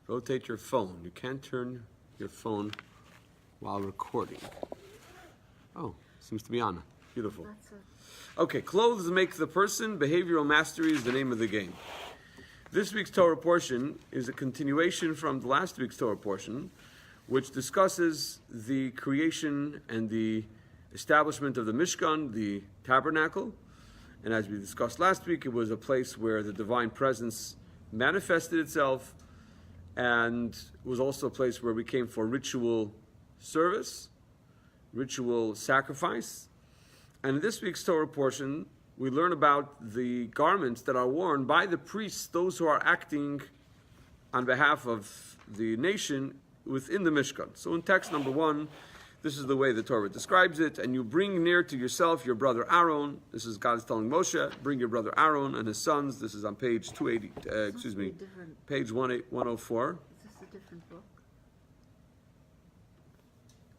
Rotate your phone. You can't turn your phone while recording. Oh, seems to be on. Beautiful. Okay, clothes make the person. Behavioral mastery is the name of the game. This week's Torah portion is a continuation from the last week's Torah portion, which discusses the creation and the establishment of the Mishkan, the tabernacle. And as we discussed last week, it was a place where the divine presence manifested itself, and it was also a place where we came for ritual service, ritual sacrifice. And in this week's Torah portion, we learn about the garments that are worn by the priests, those who are acting on behalf of the nation within the Mishkan. So in text number 1, this is the way the Torah describes it. And you bring near to yourself your brother Aaron. This is God is telling Moshe, bring your brother Aaron and his sons. This is on page 280, page 104. Is this a different book?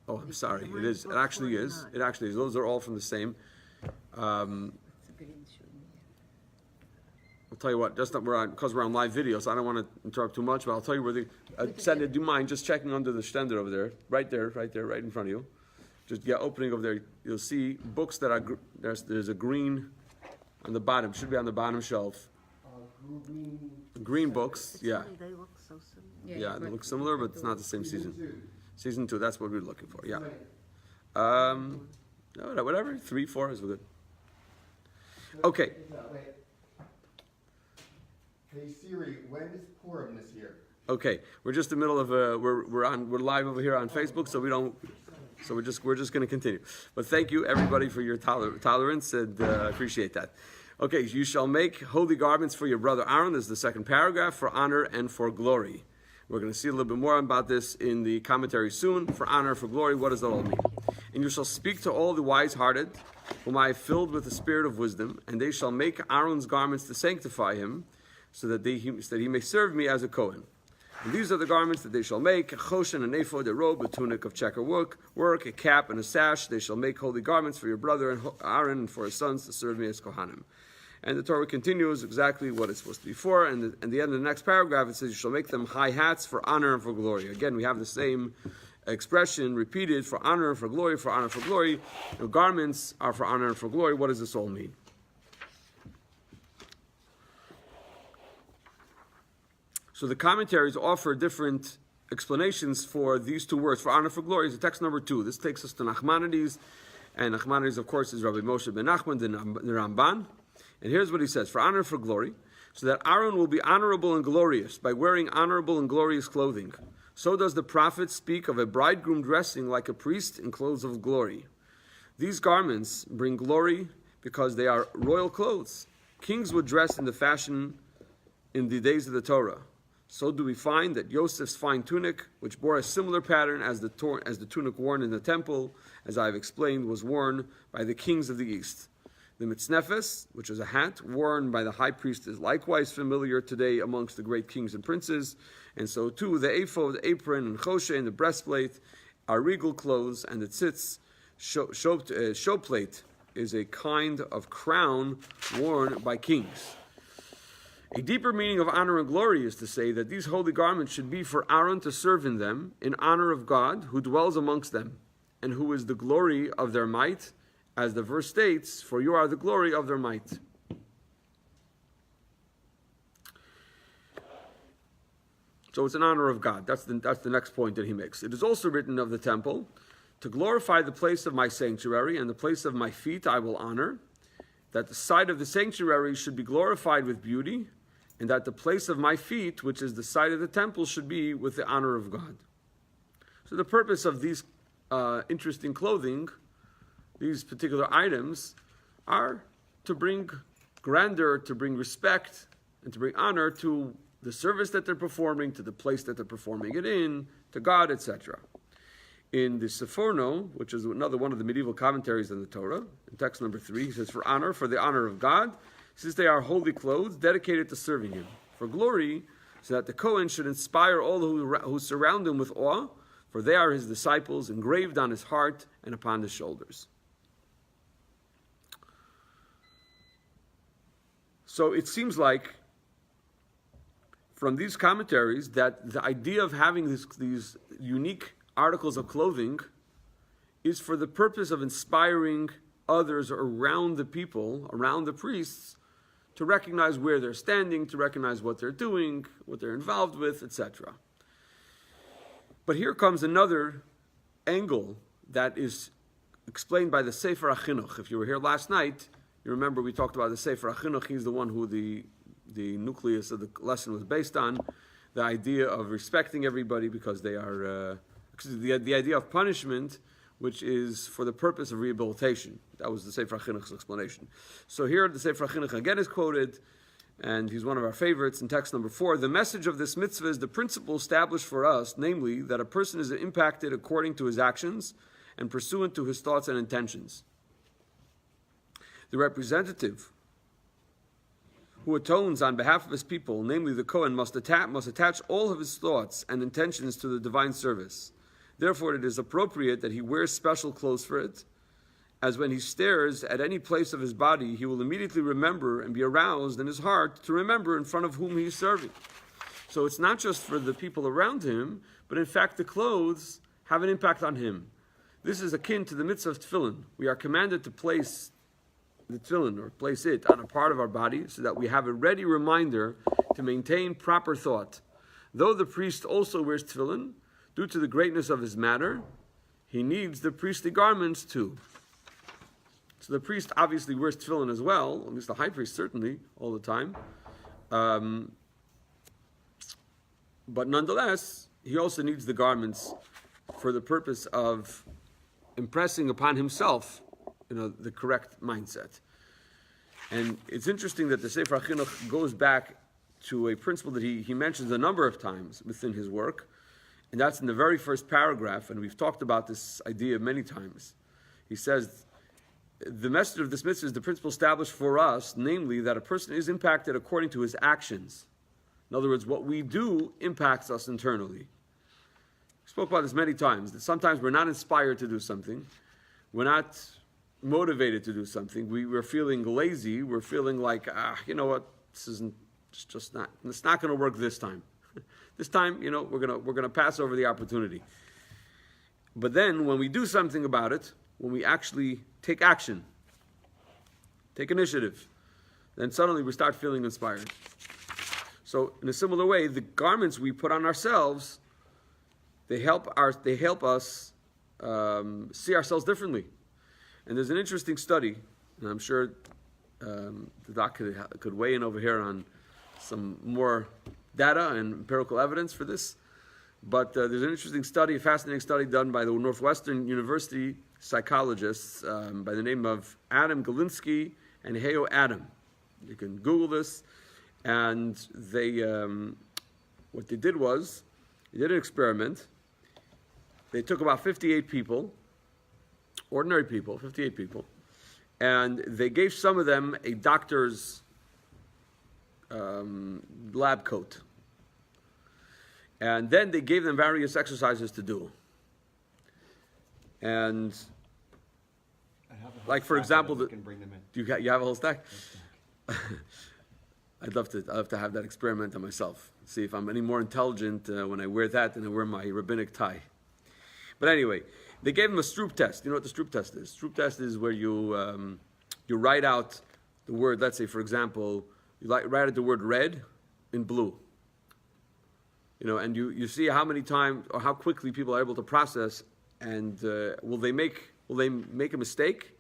Oh, I'm sorry. It is. It actually is. It actually is. Those are all from the same. I'll tell you what, just that because we're on live video, so I don't want to interrupt too much, but I'll tell you where the... Sandra, do you mind just checking under the stender over there? Right there, right in front of you. Just, opening over there, you'll see books that are... There's a green on the bottom. Should be on the bottom shelf. Green books, yeah. They look so similar. Yeah, they look similar, but it's not the same season. Season 2, that's what we're looking for, yeah. Whatever, 3, 4 is good. Okay. Hey Siri, when is Purim this year? Okay, we're just in the middle of we're live over here on Facebook, so we're just going to continue. But thank you everybody for your tolerance, and I appreciate that. Okay, you shall make holy garments for your brother Aaron. This is the second paragraph, for honor and for glory. We're going to see a little bit more about this in the commentary soon. For honor, for glory, what does that all mean? And you shall speak to all the wise-hearted, whom I have filled with the spirit of wisdom, and they shall make Aaron's garments to sanctify him, so that he may serve me as a Kohen. And these are the garments that they shall make: a choshen, an ephod, a robe, a tunic of checker work, a cap, and a sash. They shall make holy garments for your brother Aaron and for his sons to serve me as Kohanim. And the Torah continues exactly what it's supposed to be for. And at the end of the next paragraph, it says, you shall make them high hats for honor and for glory. Again, we have the same expression repeated: for honor and for glory, for honor and for glory. The garments are for honor and for glory. What does this all mean? So the commentaries offer different explanations for these two words. For honor, for glory is text number 2. This takes us to Nachmanides, and Nachmanides, of course, is Rabbi Moshe ben Nachman, the Ramban. And here's what he says: for honor, for glory, so that Aaron will be honorable and glorious by wearing honorable and glorious clothing. So does the prophet speak of a bridegroom dressing like a priest in clothes of glory. These garments bring glory because they are royal clothes. Kings would dress in the fashion in the days of the Torah. So do we find that Yosef's fine tunic, which bore a similar pattern as the tunic worn in the temple, as I have explained, was worn by the kings of the East. The mitznefes, which is a hat worn by the high priest, is likewise familiar today amongst the great kings and princes. And so too, the ephod, the apron, and choshe, and the breastplate are regal clothes, and the tzitz, showplate, is a kind of crown worn by kings. A deeper meaning of honor and glory is to say that these holy garments should be for Aaron to serve in them in honor of God who dwells amongst them, and who is the glory of their might, as the verse states, for you are the glory of their might. So it's in honor of God. That's the next point that he makes. It is also written of the temple, to glorify the place of my sanctuary and the place of my feet I will honor, that the site of the sanctuary should be glorified with beauty, and that the place of my feet, which is the site of the temple, should be with the honor of God. So the purpose of these interesting clothing, these particular items, are to bring grandeur, to bring respect, and to bring honor to the service that they're performing, to the place that they're performing it in, to God, etc. In the Seforno, which is another one of the medieval commentaries on the Torah, in text number 3, he says, for the honor of God, since they are holy clothes dedicated to serving him. For glory, so that the Kohen should inspire all who surround him with awe, for they are his disciples, engraved on his heart and upon his shoulders. So it seems like from these commentaries that the idea of having these unique articles of clothing is for the purpose of inspiring others around the people, around the priests, to recognize where they're standing, to recognize what they're doing, what they're involved with, etc. But here comes another angle that is explained by the Sefer HaChinuch. If you were here last night, you remember we talked about the Sefer HaChinuch. He's the one who the nucleus of the lesson was based on, the idea of respecting everybody because they are, the idea of punishment, which is for the purpose of rehabilitation. That was the Sefer HaChinuch's explanation. So here the Sefer HaChinuch again is quoted, and he's one of our favorites in text number 4. The message of this mitzvah is the principle established for us, namely that a person is impacted according to his actions and pursuant to his thoughts and intentions. The representative who atones on behalf of his people, namely the Kohen, must attach all of his thoughts and intentions to the divine service. Therefore, it is appropriate that he wears special clothes for it, as when he stares at any place of his body, he will immediately remember and be aroused in his heart to remember in front of whom he is serving. So it's not just for the people around him, but in fact the clothes have an impact on him. This is akin to the mitzvah of tefillin. We are commanded to place the tefillin, or place it, on a part of our body so that we have a ready reminder to maintain proper thought. Though the priest also wears tefillin, due to the greatness of his matter, he needs the priestly garments too. So the priest obviously wears tefillin as well, at least the high priest certainly, all the time. But nonetheless, he also needs the garments for the purpose of impressing upon himself, the correct mindset. And it's interesting that the Sefer HaChinuch goes back to a principle that he mentions a number of times within his work, and that's in the very first paragraph, and we've talked about this idea many times. He says, the message of this mitzvah is the principle established for us, namely that a person is impacted according to his actions. In other words, what we do impacts us internally. We spoke about this many times, that sometimes we're not inspired to do something, we're not motivated to do something, we're feeling lazy, we're feeling like, you know what, it's not going to work this time. This time, we're gonna pass over the opportunity. But then when we do something about it, when we actually take action, take initiative, then suddenly we start feeling inspired. So in a similar way, the garments we put on ourselves, they help us see ourselves differently. And there's an interesting study, and I'm sure the doc could weigh in over here on some more data and empirical evidence for this. But there's an interesting study, a fascinating study done by the Northwestern University psychologists by the name of Adam Galinsky and Heo Adam. You can Google this. And they, what they did was, they did an experiment. They took about 58 people, ordinary people, 58 people, and they gave some of them a doctor's lab coat. And then they gave them various exercises to do. And, like for example, can bring them in. you have a whole stack? I'd love to have that experiment on myself. See if I'm any more intelligent when I wear that than I wear my rabbinic tie. But anyway, they gave them a Stroop test. You know what the Stroop test is? Stroop test is where you write out the word. Let's say, for example, you write out the word red in blue. And you see how many times or how quickly people are able to process, and will they make a mistake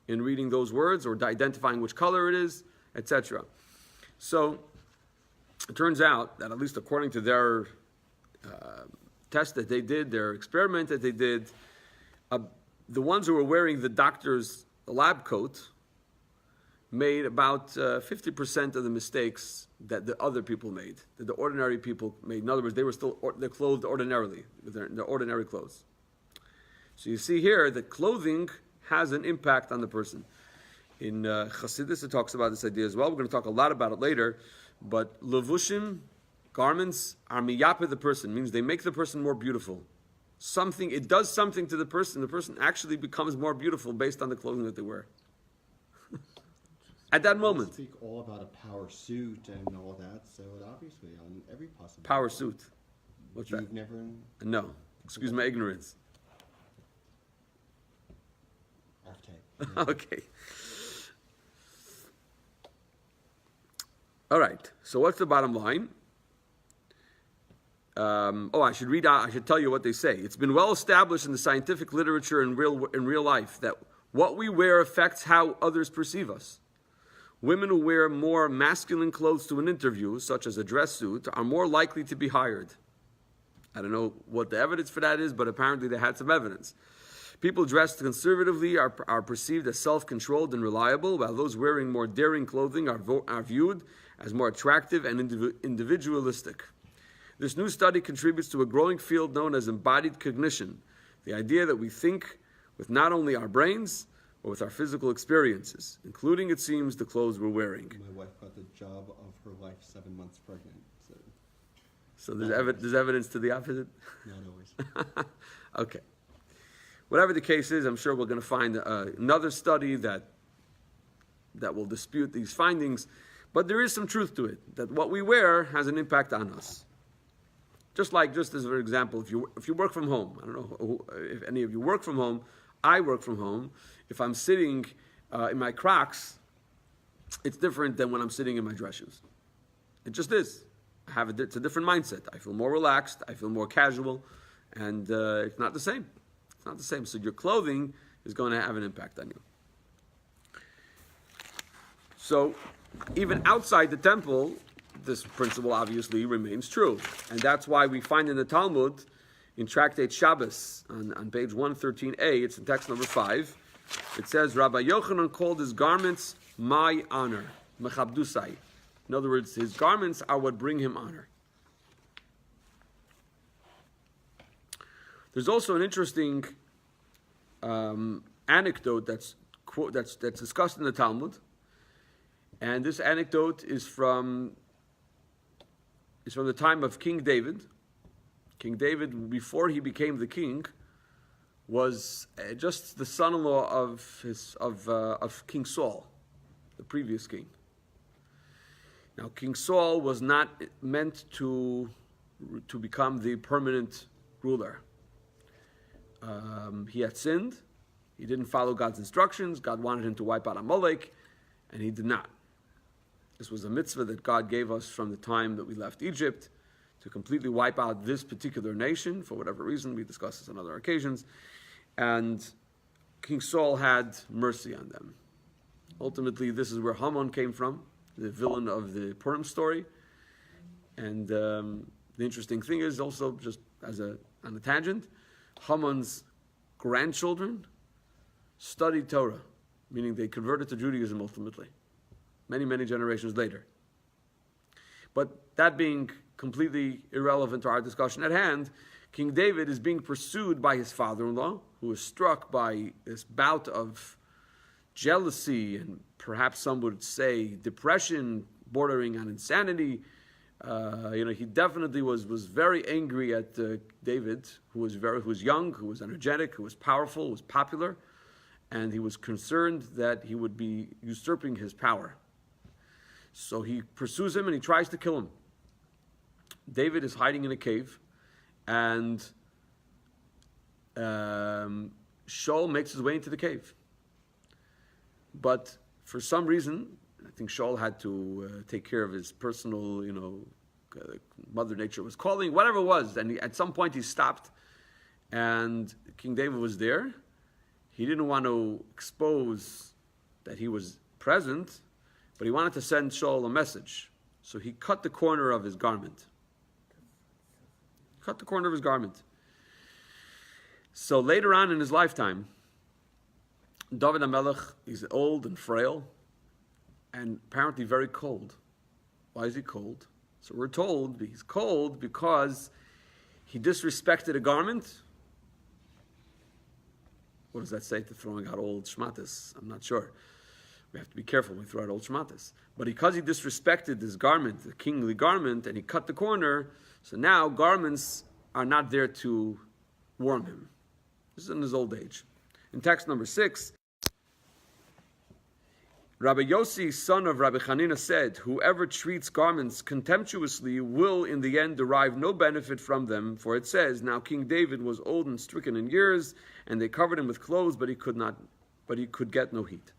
in reading those words or identifying which color it is, etc. So it turns out that, at least according to their test that they did, their experiment that they did, the ones who were wearing the doctor's lab coat made about 50% of the mistakes that the other people made, that the ordinary people made. In other words, they're clothed ordinarily, with their ordinary clothes. So you see here that clothing has an impact on the person. In Chassidus, it talks about this idea as well. We're going to talk a lot about it later. But levushim, garments, are miyapeh the person, means they make the person more beautiful. It does something to the person. The person actually becomes more beautiful based on the clothing that they wear. at that They moment. speak all about a power suit and all that, so obviously on every possible Power suit. What's that? You've never No. Excuse my ignorance. okay. Okay. All right. So what's the bottom line? I should tell you what they say. It's been well established in the scientific literature in real life that what we wear affects how others perceive us. Women who wear more masculine clothes to an interview, such as a dress suit, are more likely to be hired. I don't know what the evidence for that is, but apparently they had some evidence. People dressed conservatively are perceived as self-controlled and reliable, while those wearing more daring clothing are viewed as more attractive and individualistic. This new study contributes to a growing field known as embodied cognition, the idea that we think with not only our brains, but with our physical experiences, including, it seems, the clothes we're wearing. My wife got the job of her life 7 months pregnant. So there's evidence to the opposite? Not always. Okay. Whatever the case is, I'm sure we're going to find another study that will dispute these findings, but there is some truth to it, that what we wear has an impact on us. Just as an example, if you work from home, I don't know if any of you work from home, I work from home. If I'm sitting in my Crocs, it's different than when I'm sitting in my dress shoes. It just is. It's a different mindset. I feel more relaxed, I feel more casual, and it's not the same. It's not the same. So your clothing is going to have an impact on you. So even outside the temple, this principle obviously remains true. And that's why we find in the Talmud, in Tractate Shabbos, on page 113a, it's in text number 5, it says, Rabbi Yochanan called his garments my honor, mechabdusai. In other words, his garments are what bring him honor. There's also an interesting anecdote that's discussed in the Talmud, and this anecdote is from the time of King David. King David, before he became the king, was just the son-in-law of King Saul, the previous king. Now, King Saul was not meant to become the permanent ruler. He had sinned. He didn't follow God's instructions. God wanted him to wipe out Amalek, and he did not. This was a mitzvah that God gave us from the time that we left Egypt, to completely wipe out this particular nation, for whatever reason. We discussed this on other occasions. And King Saul had mercy on them. Ultimately, this is where Haman came from, the villain of the Purim story. And the interesting thing is also, just on a tangent, Haman's grandchildren studied Torah, meaning they converted to Judaism ultimately, many, many generations later. But that being completely irrelevant to our discussion at hand, King David is being pursued by his father-in-law, who is struck by this bout of jealousy and perhaps some would say depression bordering on insanity. He definitely was very angry at David, who was young, who was energetic, who was powerful, who was popular, and he was concerned that he would be usurping his power. So he pursues him and he tries to kill him. David is hiding in a cave, and Shaul makes his way into the cave. But for some reason, I think Shaul had to take care of his personal, Mother Nature was calling, whatever it was. And at some point he stopped, and King David was there. He didn't want to expose that he was present, but he wanted to send Shaul a message. So he cut the corner of his garment. So later on in his lifetime, David HaMelech, he's old and frail, and apparently very cold. Why is he cold? So we're told he's cold because he disrespected a garment. What does that say to throwing out old shmatas? I'm not sure. We have to be careful when we throw out old shmatas. But because he disrespected this garment, the kingly garment, and he cut the corner, so now garments are not there to warm him. This is in his old age. In text number 6, Rabbi Yossi, son of Rabbi Chanina, said, whoever treats garments contemptuously will in the end derive no benefit from them, for it says, now King David was old and stricken in years, and they covered him with clothes, but he could get no heat.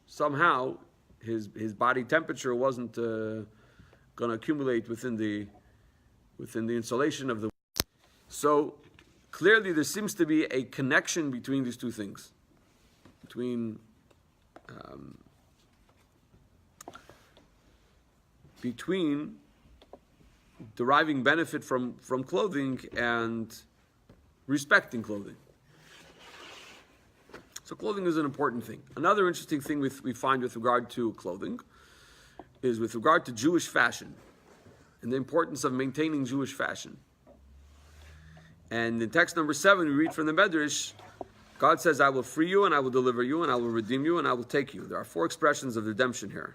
Somehow his body temperature wasn't going to accumulate within the insulation of the. So clearly there seems to be a connection between these two things, between deriving benefit from clothing and respecting clothing. So clothing is an important thing. Another interesting thing we find with regard to clothing is with regard to Jewish fashion and the importance of maintaining Jewish fashion. And in text number 7, we read from the Medrash, God says, I will free you, and I will deliver you, and I will redeem you, and I will take you. There are 4 expressions of redemption here.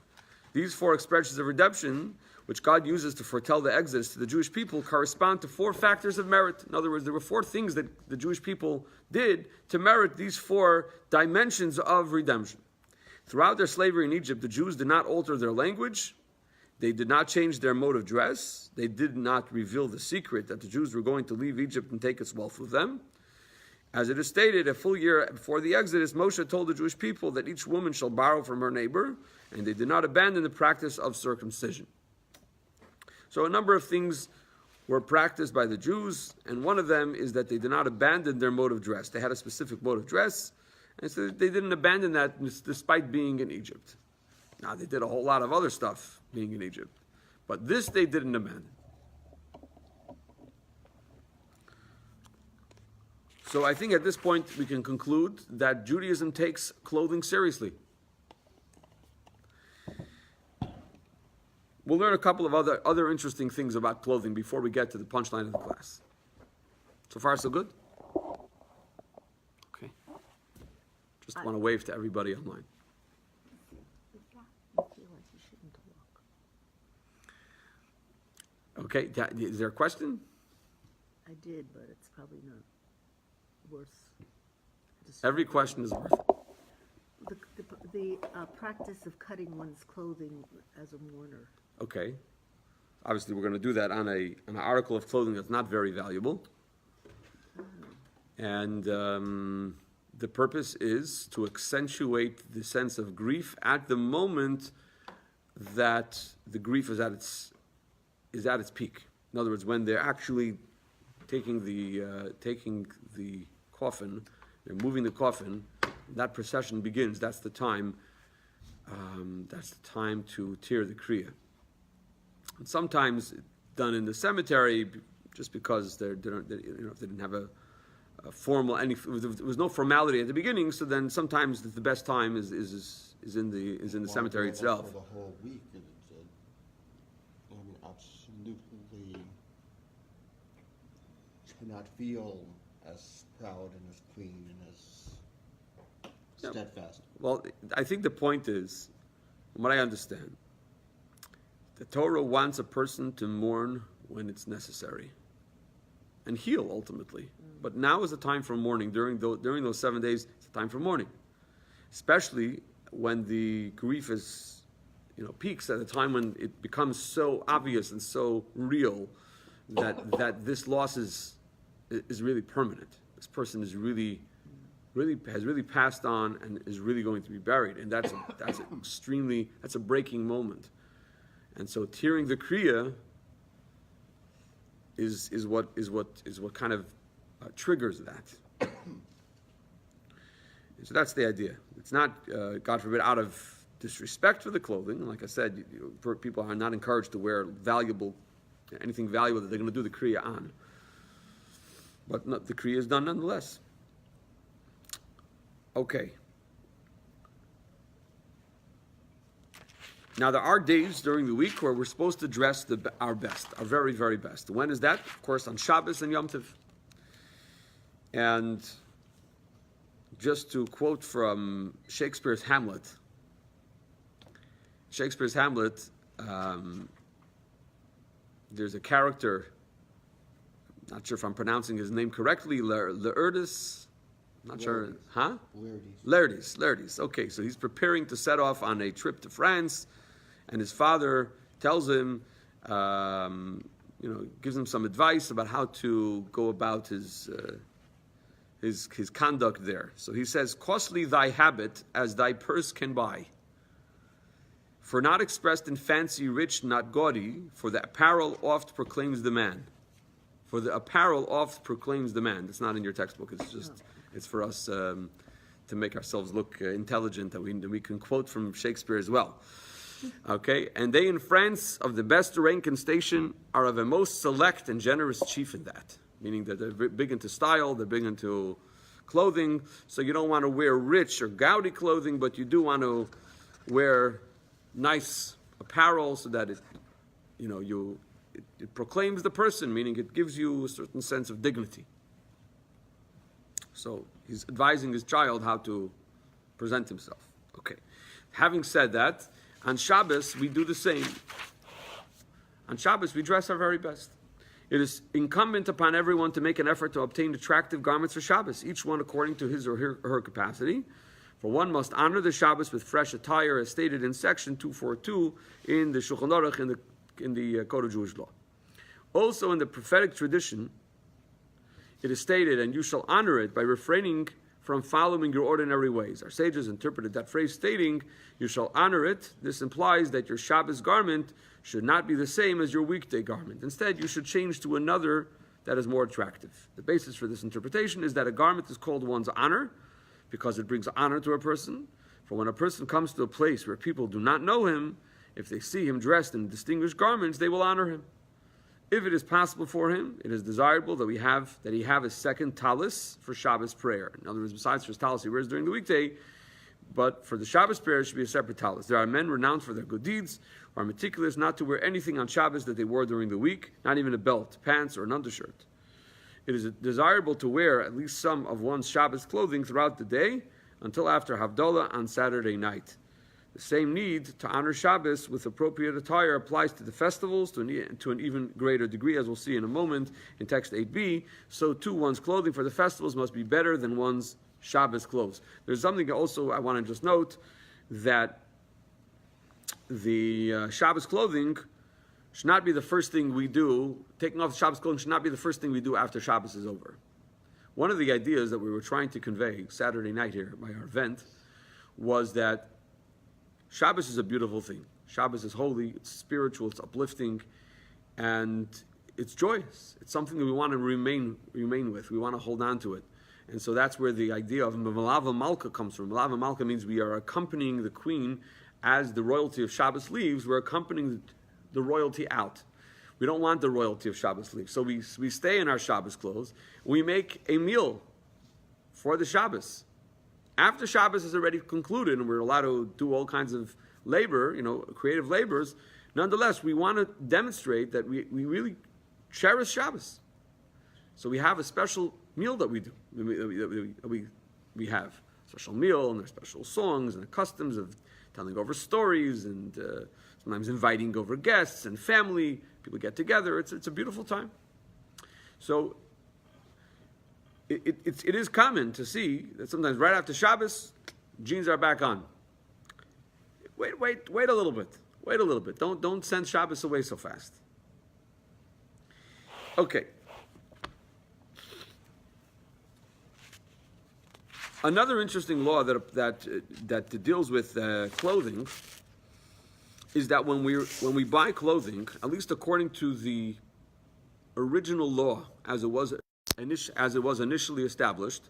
These 4 expressions of redemption, which God uses to foretell the exodus to the Jewish people, correspond to 4 factors of merit. In other words, there were 4 things that the Jewish people did to merit these 4 dimensions of redemption. Throughout their slavery in Egypt, the Jews did not alter their language. They did not change their mode of dress. They did not reveal the secret that the Jews were going to leave Egypt and take its wealth with them. As it is stated, a full year before the Exodus, Moshe told the Jewish people that each woman shall borrow from her neighbor, and they did not abandon the practice of circumcision. So a number of things were practiced by the Jews, and one of them is that they did not abandon their mode of dress. They had a specific mode of dress, and so they didn't abandon that despite being in Egypt. Now, they did a whole lot of other stuff being in Egypt, but this they didn't abandon. So I think at this point we can conclude that Judaism takes clothing seriously. We'll learn a couple of other interesting things about clothing before we get to the punchline of the class. So far, so good? Okay. Just want to wave to everybody online. I feel like you shouldn't walk. Okay, is there a question? I did, but it's probably not worth. Every question is worth it. The practice of cutting one's clothing as a mourner. Okay. Obviously, we're going to do that on an article of clothing that's not very valuable. And the purpose is to accentuate the sense of grief at the moment that the grief is at its peak. In other words, when they're actually taking the coffin, they're moving the coffin, that procession begins. That's the time. That's the time to tear the kriya. And sometimes done in the cemetery, just because they didn't have a formal there was no formality at the beginning. So then sometimes the best time is in the cemetery itself. For the whole week, absolutely cannot feel as proud and as clean and as steadfast. Well, I think the point is, from what I understand, the Torah wants a person to mourn when it's necessary and heal ultimately. But now is the time for mourning. During those 7 days, it's the time for mourning, especially when the grief is, peaks at a time when it becomes so obvious and so real that this loss is really permanent. This person is really has passed on and is really going to be buried, and that's a breaking moment. And so tearing the kriya is what kind of triggers that. So that's the idea. It's not, God forbid, out of disrespect for the clothing. Like I said, people are not encouraged to wear anything valuable that they're going to do the kriya on. But the kriya is done nonetheless. Okay. Now there are days during the week where we're supposed to dress our best, our very, very best. When is that? Of course, on Shabbos and Yom Tov. And just to quote from Shakespeare's Hamlet, there's a character, not sure if I'm pronouncing his name correctly, Laertes, Not sure. Laertes. Huh? Laertes. Laertes. Okay, so he's preparing to set off on a trip to France, and his father tells him, gives him some advice about how to go about his conduct there. So he says, "Costly thy habit as thy purse can buy. For not expressed in fancy, rich, not gaudy, for the apparel oft proclaims the man." For the apparel oft proclaims the man. It's not in your textbook. It's just, it's for us to make ourselves look intelligent, that we can quote from Shakespeare as well. Okay, and they in France of the best rank and station are of a most select and generous chief in that. Meaning that they're big into style, they're big into clothing. So you don't want to wear rich or gaudy clothing, but you do want to wear nice apparel so that it proclaims the person, meaning it gives you a certain sense of dignity. So he's advising his child how to present himself. Okay. Having said that, on Shabbos we do the same. On Shabbos we dress our very best. It is incumbent upon everyone to make an effort to obtain attractive garments for Shabbos, each one according to his or her capacity. For one must honor the Shabbos with fresh attire, as stated in section 242 in the Shulchan Aruch in the Code of Jewish Law. Also in the prophetic tradition, it is stated, "And you shall honor it by refraining from following your ordinary ways." Our sages interpreted that phrase stating, "You shall honor it." This implies that your Shabbos garment should not be the same as your weekday garment. Instead, you should change to another that is more attractive. The basis for this interpretation is that a garment is called one's honor because it brings honor to a person. For when a person comes to a place where people do not know him, if they see him dressed in distinguished garments, they will honor him. If it is possible for him, it is desirable that he have a second talis for Shabbos prayer. In other words, besides for his talis he wears during the weekday, but for the Shabbos prayer it should be a separate talis. There are men renowned for their good deeds, who are meticulous not to wear anything on Shabbos that they wore during the week, not even a belt, pants, or an undershirt. It is desirable to wear at least some of one's Shabbos clothing throughout the day until after Havdalah on Saturday night. The same need to honor Shabbos with appropriate attire applies to the festivals to an even greater degree, as we'll see in a moment in text 8b. So too, one's clothing for the festivals must be better than one's Shabbos clothes. There's something also I want to just note, that the Shabbos clothing should not be the first thing we do. Taking off the Shabbos clothing should not be the first thing we do after Shabbos is over. One of the ideas that we were trying to convey Saturday night here by our event was that Shabbos is a beautiful thing. Shabbos is holy, it's spiritual, it's uplifting, and it's joyous. It's something that we want to remain with. We want to hold on to it. And so that's where the idea of Melava Malka comes from. Melava Malka means we are accompanying the queen as the royalty of Shabbos leaves. We're accompanying the royalty out. We don't want the royalty of Shabbos leave. So we stay in our Shabbos clothes. We make a meal for the Shabbos. After Shabbos is already concluded and we're allowed to do all kinds of labor, creative labors, nonetheless, we want to demonstrate that we really cherish Shabbos. So we have a special meal that we do. We have a special meal, and there's special songs and customs of telling over stories, and sometimes inviting over guests and family. People get together. It's a beautiful time. So it is common to see that sometimes right after Shabbos, jeans are back on. Wait a little bit. Wait a little bit. Don't send Shabbos away so fast. Okay. Another interesting law that deals with clothing is that when we buy clothing, at least according to the original law as it was initially established,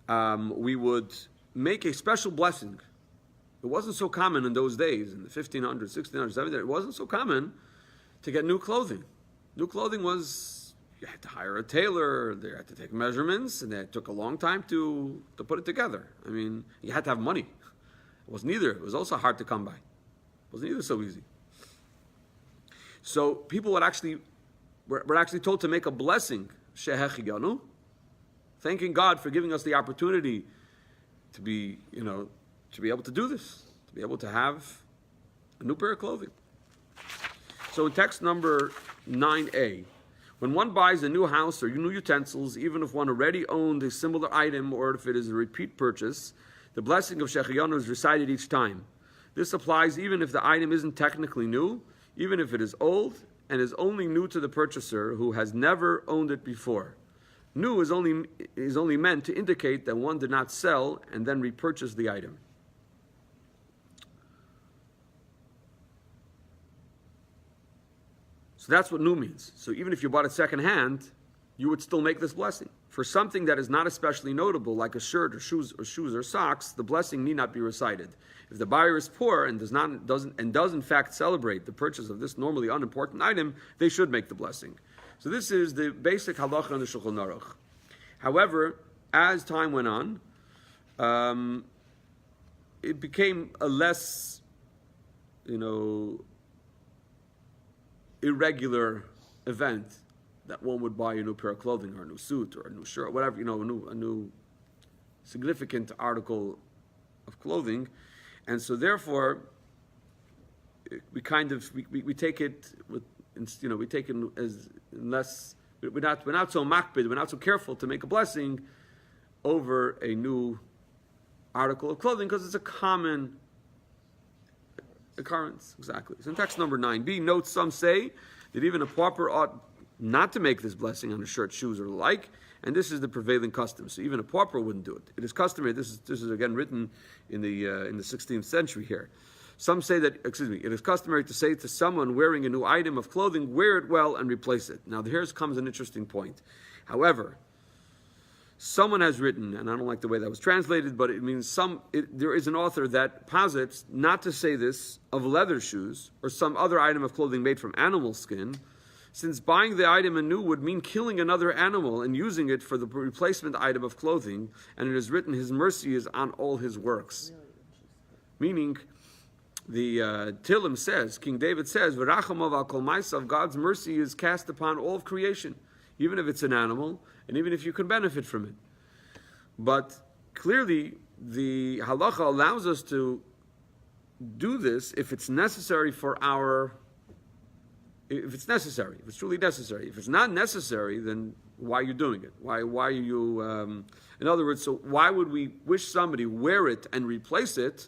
we would make a special blessing. It wasn't so common in those days, in the 1500s, 1600s, 1700s. It wasn't so common to get new clothing. New clothing was, you had to hire a tailor, they had to take measurements, and it took a long time to put it together. I mean, you had to have money. It wasn't either. It was also hard to come by. It wasn't either so easy. So people were actually told to make a blessing, Shehechiganu, thanking God for giving us the opportunity to be able to do this, to be able to have a new pair of clothing. So in text number 9a, When one buys a new house or new utensils, even if one already owned a similar item or if it is a repeat purchase, the blessing of Shechianu is recited each time. This applies even if the item isn't technically new, even if it is old and is only new to the purchaser who has never owned it before. New is only meant to indicate that one did not sell and then repurchase the item. So that's what new means. So even if you bought it second hand, you would still make this blessing. For something that is not especially notable, like a shirt or shoes or socks, the blessing need not be recited. If the buyer is poor and does in fact celebrate the purchase of this normally unimportant item, they should make the blessing. So this is the basic halacha in the Shulchan Aruch. However, as time went on, it became a less, irregular event that one would buy a new pair of clothing or a new suit or a new shirt, whatever, a new significant article of clothing. And so therefore, we take it with, we take it as less, we're not so makbid, we're not so careful to make a blessing over a new article of clothing because it's a common occurrence. Exactly. So in text number 9b, notes some say that even a pauper ought not to make this blessing on a shirt, shoes, or the like, and this is the prevailing custom. So even a pauper wouldn't do it. It is customary. This is again written in the 16th century here. Some say that, it is customary to say to someone wearing a new item of clothing, wear it well and replace it. Now here comes an interesting point. However, someone has written, and I don't like the way that was translated, but it means there is an author that posits not to say this of leather shoes or some other item of clothing made from animal skin, since buying the item anew would mean killing another animal and using it for the replacement item of clothing, and it is written, his mercy is on all his works. Meaning, the Tehillim says, King David says, V'rachamov al kol ma'asav, God's mercy is cast upon all of creation, even if it's an animal, and even if you can benefit from it. But clearly, the halacha allows us to do this if it's necessary if it's truly necessary. If it's not necessary, then why are you doing it? Why are you, in other words, so why would we wish somebody wear it and replace it?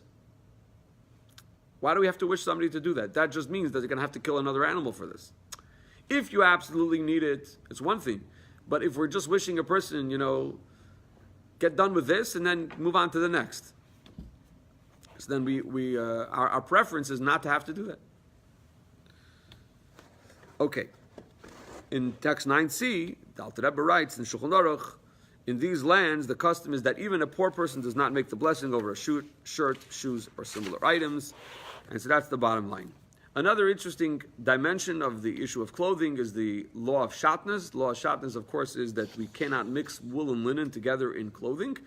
Why do we have to wish somebody to do that? That just means that they're going to have to kill another animal for this. If you absolutely need it, it's one thing. But if we're just wishing a person, get done with this and then move on to the next. So then our preference is not to have to do that. Okay. In text 9c, the Alter Rebbe writes in Shulchan Aruch, in these lands, the custom is that even a poor person does not make the blessing over a shirt, shoes, or similar items. And so that's the bottom line. Another interesting dimension of the issue of clothing is the law of shatnez. The law of shatnez, of course, is that we cannot mix wool and linen together in clothing.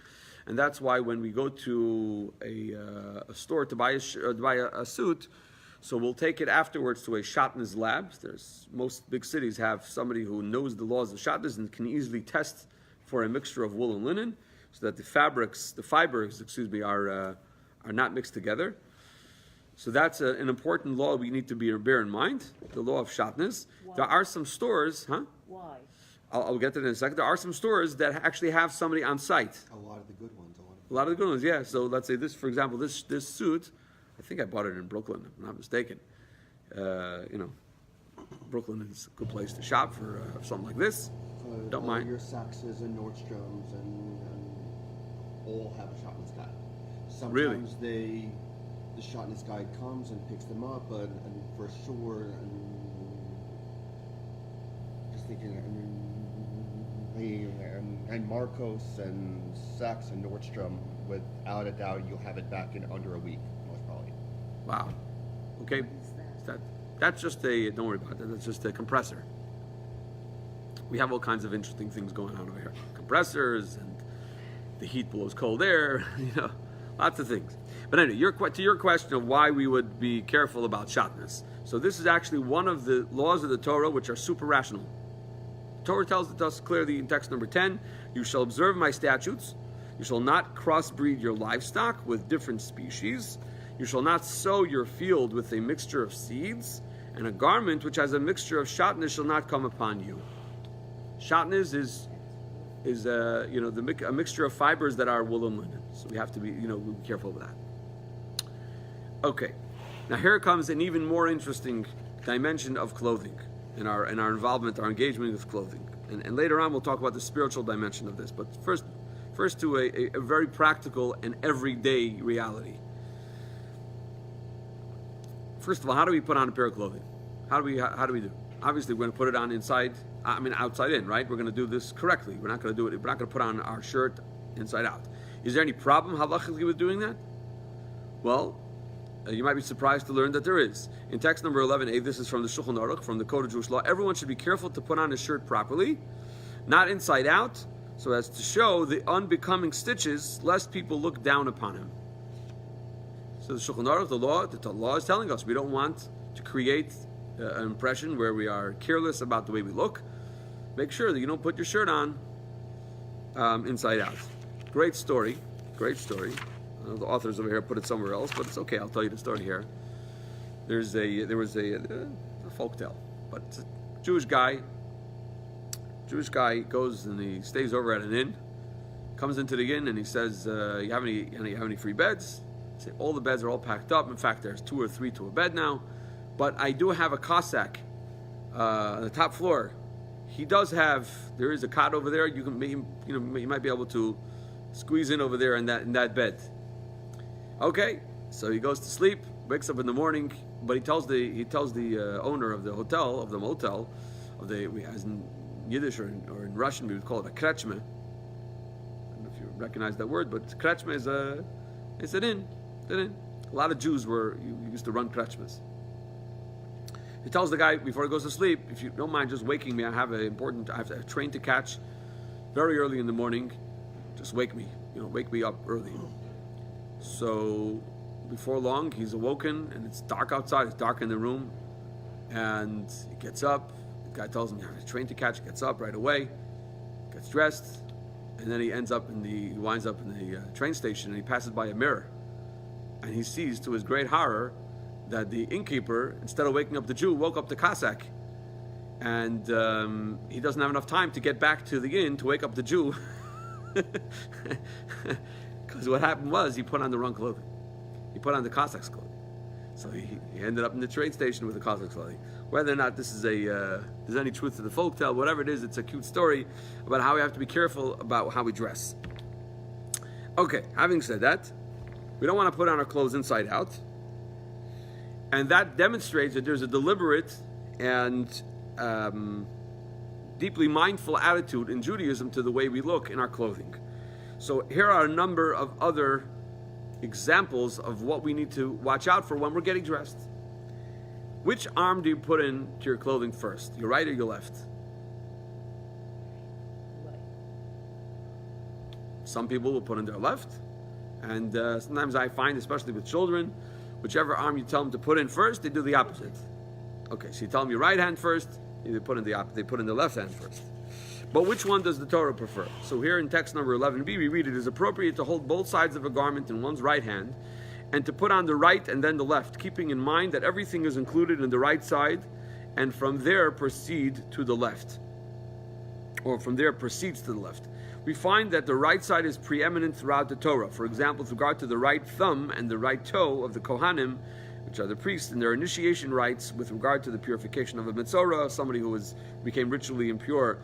And that's why when we go to a store to buy a suit, so we'll take it afterwards to a shatnez lab. Most big cities have somebody who knows the laws of shatnez and can easily test for a mixture of wool and linen, so that the fibers, are not mixed together. So that's an important law we need to bear in mind, the law of shatnez. Why? There are some stores, Why? I'll get to that in a second. There are some stores that actually have somebody on site. A lot of the good ones. A lot of the good ones, yeah. So let's say this, for example, this suit, I think I bought it in Brooklyn, if I'm not mistaken. Brooklyn is a good place to shop for something like this. Don't mind. Your Saxes and Nordstroms and all have a shatnez guy. Sometimes the shatnez guy comes and picks them up, and for sure, just thinking, and Marcos and Saks and Nordstrom, without a doubt, you'll have it back in under a week, most probably. Wow. Okay. That's just don't worry about that. That's just a compressor. We have all kinds of interesting things going on over here. Compressors, and the heat blows cold air, lots of things. But anyway, to your question of why we would be careful about shatnez. So this is actually one of the laws of the Torah which are super rational. The Torah tells us clearly in text number 10, you shall observe my statutes. You shall not crossbreed your livestock with different species. You shall not sow your field with a mixture of seeds, and a garment which has a mixture of shatnez shall not come upon you. Shatnez is a mixture of fibers that are wool and linen. So we have to be careful with that. Okay, now here comes an even more interesting dimension of clothing in our involvement, our engagement with clothing, and later on we'll talk about the spiritual dimension of this. But first to a very practical and everyday reality. First of all, how do we put on a pair of clothing? How do we do? Obviously, we're going to put it on outside in, right? We're going to do this correctly. We're not going to do it. We're not going to put on our shirt inside out. Is there any problem halachically with doing that? Well, you might be surprised to learn that there is. In text number 11a, this is from the Shulchan Aruch, from the Code of Jewish Law. Everyone should be careful to put on his shirt properly, not inside out, so as to show the unbecoming stitches, lest people look down upon him. So the Shulchan Aruch, the law is telling us we don't want to create an impression where we are careless about the way we look. Make sure that you don't put your shirt on inside out. Great story. The authors over here put it somewhere else, but it's okay. I'll tell you the story here. There was a folktale, but a Jewish guy goes and he stays over at an inn, comes into the inn and he says, "You have any free beds?" Say, all the beds are all packed up. In fact, there's 2 or 3 to a bed now, but I do have a Cossack on the top floor. There is a cot over there. You might be able to squeeze in over there in that bed. Okay, so he goes to sleep, wakes up in the morning, but he tells the owner of the motel, as in Yiddish or in Russian we would call it a krechme. I don't know if you recognize that word, but krechme is an inn. A lot of Jews used to run krechmes. He tells the guy before he goes to sleep, if you don't mind just waking me, I have a train to catch very early in the morning. Just wake me up early. So before long, he's awoken and it's dark outside. It's dark in the room, and he gets up. The guy tells him he has a train to catch. He gets up right away, gets dressed, and then he winds up in the train station, and he passes by a mirror, and he sees, to his great horror, that the innkeeper, instead of waking up the Jew, woke up the Cossack, and he doesn't have enough time to get back to the inn to wake up the Jew, because what happened was he put on the wrong clothing. He put on the Cossack's clothing, so he ended up in the train station with the Cossack's clothing. Whether or not this is there's any truth to the folktale, whatever it is, it's a cute story about how we have to be careful about how we dress. Okay, having said that, we don't want to put on our clothes inside out. And that demonstrates that there's a deliberate and deeply mindful attitude in Judaism to the way we look in our clothing. So here are a number of other examples of what we need to watch out for when we're getting dressed. Which arm do you put into your clothing first? Your right or your left? Right. Some people will put in their left. And sometimes I find, especially with children, whichever arm you tell them to put in first, they do the opposite. Okay, so you tell them your right hand first, they put in the left hand first. But which one does the Torah prefer? So here in text number 11b, we read, it is appropriate to hold both sides of a garment in one's right hand and to put on the right and then the left, keeping in mind that everything is included in the right side and from there proceeds to the left. We find that the right side is preeminent throughout the Torah. For example, with regard to the right thumb and the right toe of the Kohanim, which are the priests, in their initiation rites with regard to the purification of a Metzorah, somebody who became ritually impure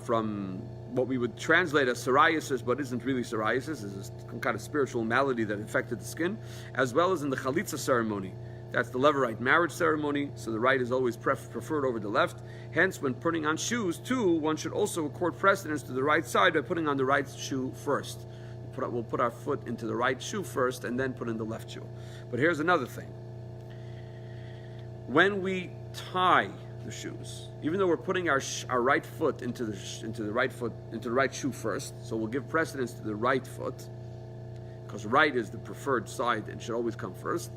from what we would translate as psoriasis, but isn't really psoriasis. It's some kind of spiritual malady that infected the skin, as well as in the Chalitza ceremony. That's the Levirate marriage ceremony, so the right is always preferred over the left. Hence, when putting on shoes, too, one should also accord precedence to the right side by putting on the right shoe first. We'll put our foot into the right shoe first and then put in the left shoe. But here's another thing. When we tie the shoes, even though we're putting our right foot into the right shoe first, so we'll give precedence to the right foot, because right is the preferred side and should always come first.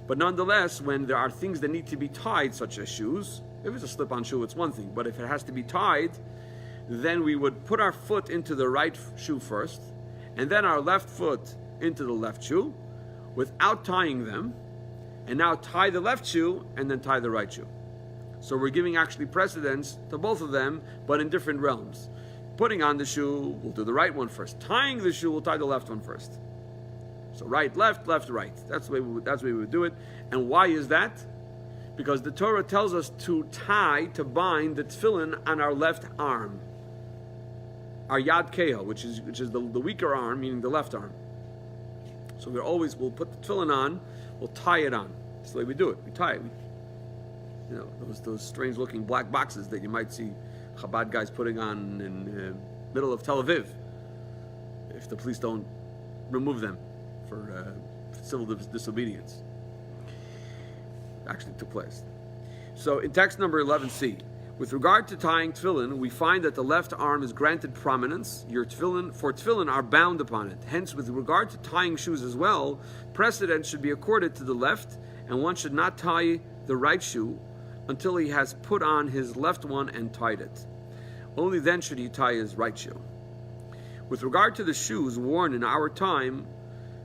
But nonetheless, when there are things that need to be tied, such as shoes, if it's a slip-on shoe, it's one thing. But if it has to be tied, then we would put our foot into the right shoe first, and then our left foot into the left shoe, without tying them, and now tie the left shoe, and then tie the right shoe. So we're giving actually precedence to both of them, but in different realms. Putting on the shoe, we'll do the right one first. Tying the shoe, we'll tie the left one first. So right, left, right. That's the way we would do it. And why is that? Because the Torah tells us to bind the tefillin on our left arm. Our yad keha, which is the weaker arm, meaning the left arm. So we'll put the tefillin on, we'll tie it on. That's the way we do it. We tie it. Those strange looking black boxes that you might see Chabad guys putting on in the middle of Tel Aviv, if the police don't remove them for civil disobedience. Actually took place. So in text number 11c, with regard to tying tefillin, we find that the left arm is granted prominence. Your tefillin are bound upon it. Hence, with regard to tying shoes as well, precedence should be accorded to the left, and one should not tie the right shoe until he has put on his left one and tied it. Only then should he tie his right shoe. With regard to the shoes worn in our time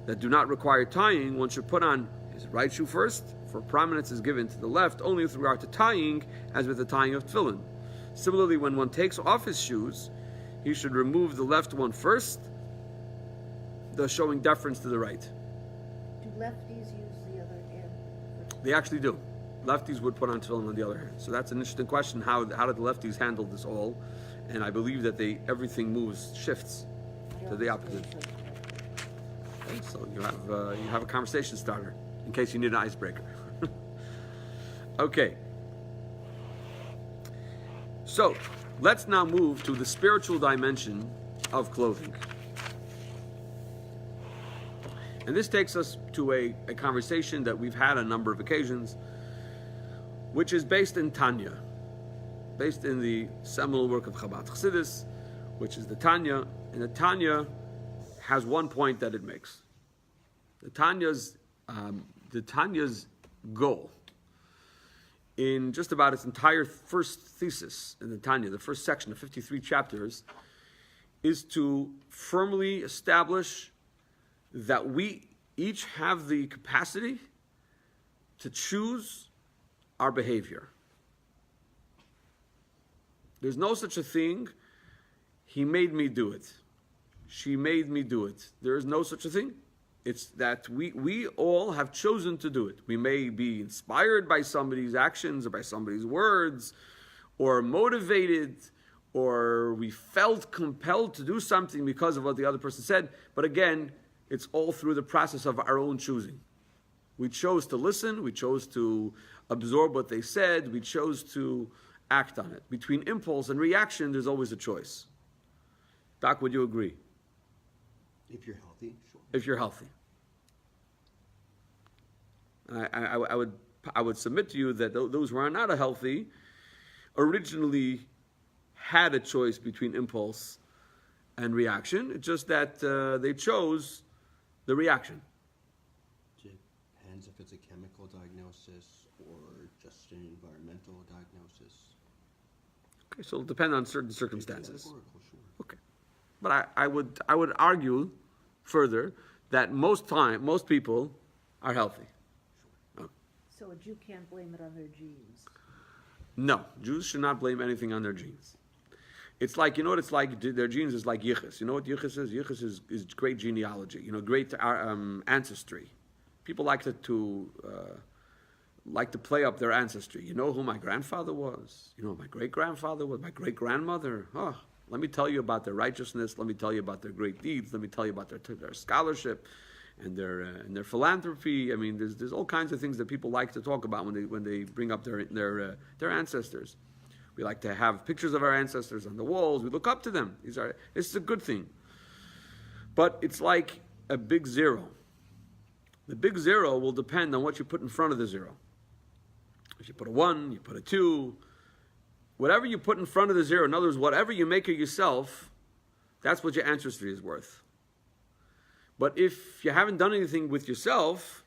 that do not require tying, one should put on his right shoe first, for prominence is given to the left only with regard to tying, as with the tying of tefillin. Similarly, when one takes off his shoes, he should remove the left one first, thus showing deference to the right. Do lefties use the other hand? They actually do. Lefties would put on tefillin on the other hand. So that's an interesting question. How did the lefties handle this all? And I believe that everything shifts to the opposite. Okay, so you have a conversation starter in case you need an icebreaker. Okay. So let's now move to the spiritual dimension of clothing. And this takes us to a conversation that we've had on a number of occasions, which is based in Tanya, based in the seminal work of Chabad Chassidus, which is the Tanya. And the Tanya has one point that it makes. The Tanya's goal in just about its entire first thesis in the Tanya, the first section of 53 chapters, is to firmly establish that we each have the capacity to choose our behavior. There's no such a thing, he made me do it. She made me do it. There is no such a thing. It's that we all have chosen to do it. We may be inspired by somebody's actions or by somebody's words, or motivated, or we felt compelled to do something because of what the other person said. But again, it's all through the process of our own choosing. We chose to listen, we chose to absorb what they said, we chose to act on it. Between impulse and reaction, there's always a choice. Doc, would you agree? If you're healthy, sure. If you're healthy. I would submit to you that those who are not healthy originally had a choice between impulse and reaction. It's just that they chose the reaction. Depends if it's a chemical diagnosis or just an environmental diagnosis. Okay, so it'll depend on certain circumstances. Sure. Okay, but I would argue further that most people are healthy. So a Jew can't blame it on their genes. No, Jews should not blame anything on their genes. It's like, you know what it's like? Their genes is like yichus. You know what yichus is? Yichus is great genealogy. Great ancestry. People like to play up their ancestry. You know who my grandfather was? You know who my great-grandfather was? My great-grandmother? Oh, let me tell you about their righteousness. Let me tell you about their great deeds. Let me tell you about their scholarship and their philanthropy. I mean, there's all kinds of things that people like to talk about when they bring up their ancestors. We like to have pictures of our ancestors on the walls. We look up to them. This is a good thing. But it's like a big zero. The big zero will depend on what you put in front of the zero. If you put a 1, you put a 2, whatever you put in front of the zero, in other words, whatever you make of yourself, that's what your ancestry is worth. But if you haven't done anything with yourself,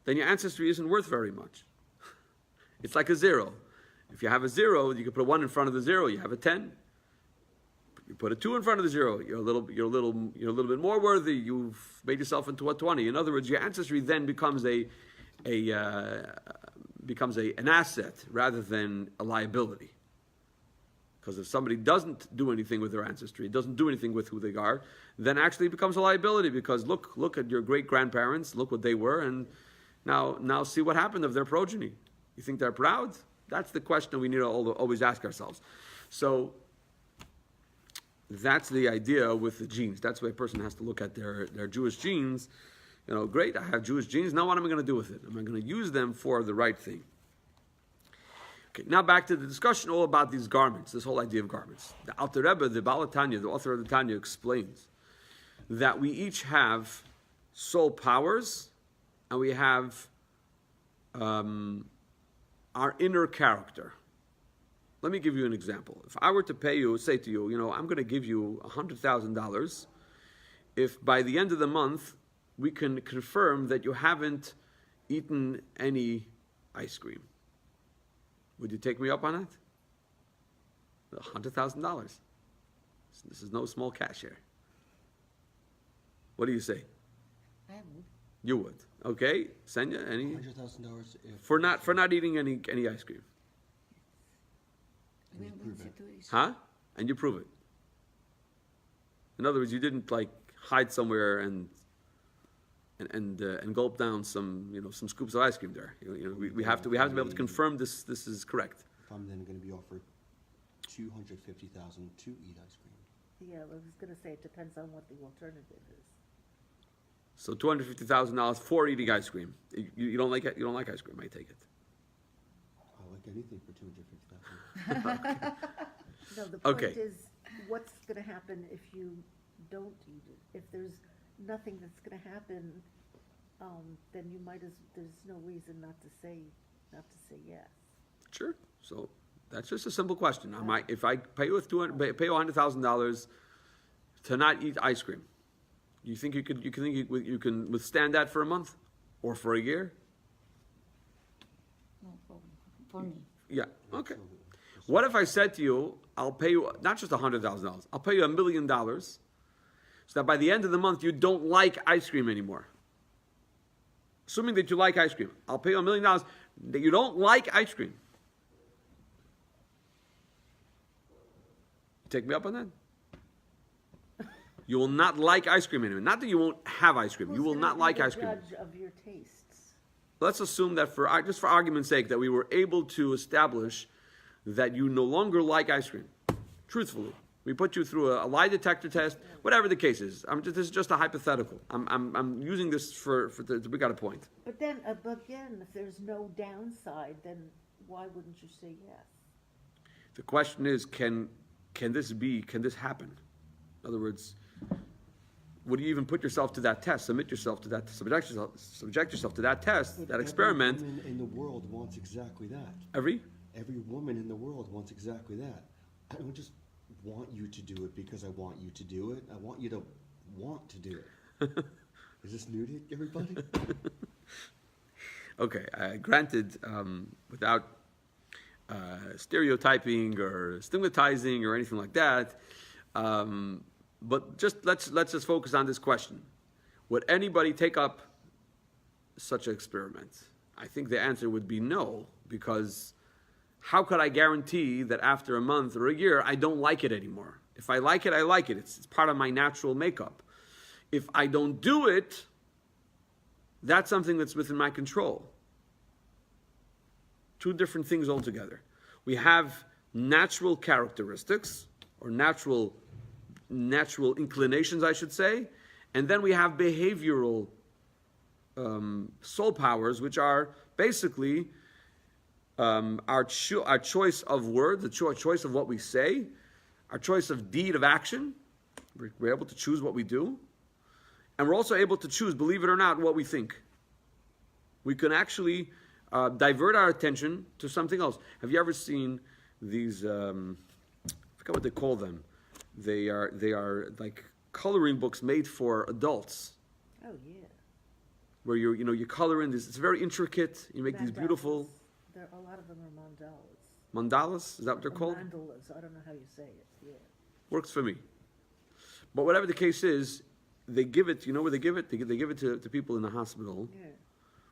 then your ancestry isn't worth very much. It's like a 0. If you have a 0, you can put a 1 in front of the 0, you have a 10. You put a 2 in front of the 0, you're a little bit more worthy. You've made yourself into a 20. In other words, your ancestry then becomes a becomes an asset rather than a liability. Because if somebody doesn't do anything with their ancestry, doesn't do anything with who they are, then actually it becomes a liability. Because look at your great grandparents, look what they were, and now see what happened of their progeny. You think they're proud? That's the question we need to always ask ourselves. So that's the idea with the genes. That's the way a person has to look at their Jewish genes. Great, I have Jewish genes. Now what am I going to do with it? Am I going to use them for the right thing? Okay, now back to the discussion all about these garments, this whole idea of garments. The Alter Rebbe, the Baal Tanya, the author of the Tanya, explains that we each have soul powers and we have our inner character. Let me give you an example. If I were to say to you, I'm going to give you $100,000 if by the end of the month we can confirm that you haven't eaten any ice cream. Would you take me up on that? $100,000. This is no small cash here. What do you say? I would. You would. Okay, Senya, any? $100,000 for not eating any ice cream. And you prove it. Huh? And you prove it. In other words, you didn't hide somewhere and gulp down some scoops of ice cream there. We have to be able to confirm this is correct. If I'm then going to be offered $250,000 to eat ice cream. Yeah, I was going to say it depends on what the alternative is. So $250,000 for eating ice cream. You don't like it? You don't like ice cream? I take it. I'll like anything for $250,000. No, the point is, what's going to happen if you don't eat it? If there's nothing that's going to happen, then there's no reason not to say yes. Sure. So that's just a simple question. If I pay you $100,000 to not eat ice cream, you think you can withstand that for a month or for a year? No, for me. Yeah. Okay. What if I said to you, I'll pay you not just $100,000, I'll pay you $1 million, so that by the end of the month you don't like ice cream anymore. Assuming that you like ice cream, I'll pay you $1 million that you don't like ice cream. Take me up on that? You will not like ice cream anymore. Not that you won't have ice cream. You will not like ice cream. Judge of your tastes. Let's assume that just for argument's sake, that we were able to establish that you no longer like ice cream. Truthfully. We put you through a lie detector test, whatever the case is. This is just a hypothetical. I'm using this we got a point. But then, again, if there's no downside, then why wouldn't you say yes? The question is, can this happen? In other words, would you even put yourself to that test, subject yourself to that test, that experiment? Every woman in the world wants exactly that. Every woman in the world wants exactly that. I don't just want you to do it because I want you to do it. I want you to want to do it. Is this new to everybody? Okay, granted, without stereotyping or stigmatizing or anything like that, but just let's just focus on this question. Would anybody take up such an experiment? I think the answer would be no, because how could I guarantee that after a month or a year I don't like it anymore? If I like it, I like it. It's part of my natural makeup. If I don't do it, that's something that's within my control. Two different things altogether. We have natural characteristics, or natural inclinations, I should say, and then we have behavioral soul powers, which are basically our choice of words, the choice of what we say, our choice of deed of action. We're able to choose what we do, and we're also able to choose, believe it or not, what we think. We can actually divert our attention to something else. Have you ever seen these? I forget what they call them. They are like coloring books made for adults. Oh yeah. Where you color in this. It's very intricate. You make these beautiful. A lot of them are mandalas. Mandalas? Is that what they're called? Mandalas. I don't know how you say it. Yeah. Works for me. But whatever the case is, they give it. You know where they give it? They give it to people in the hospital, Yeah.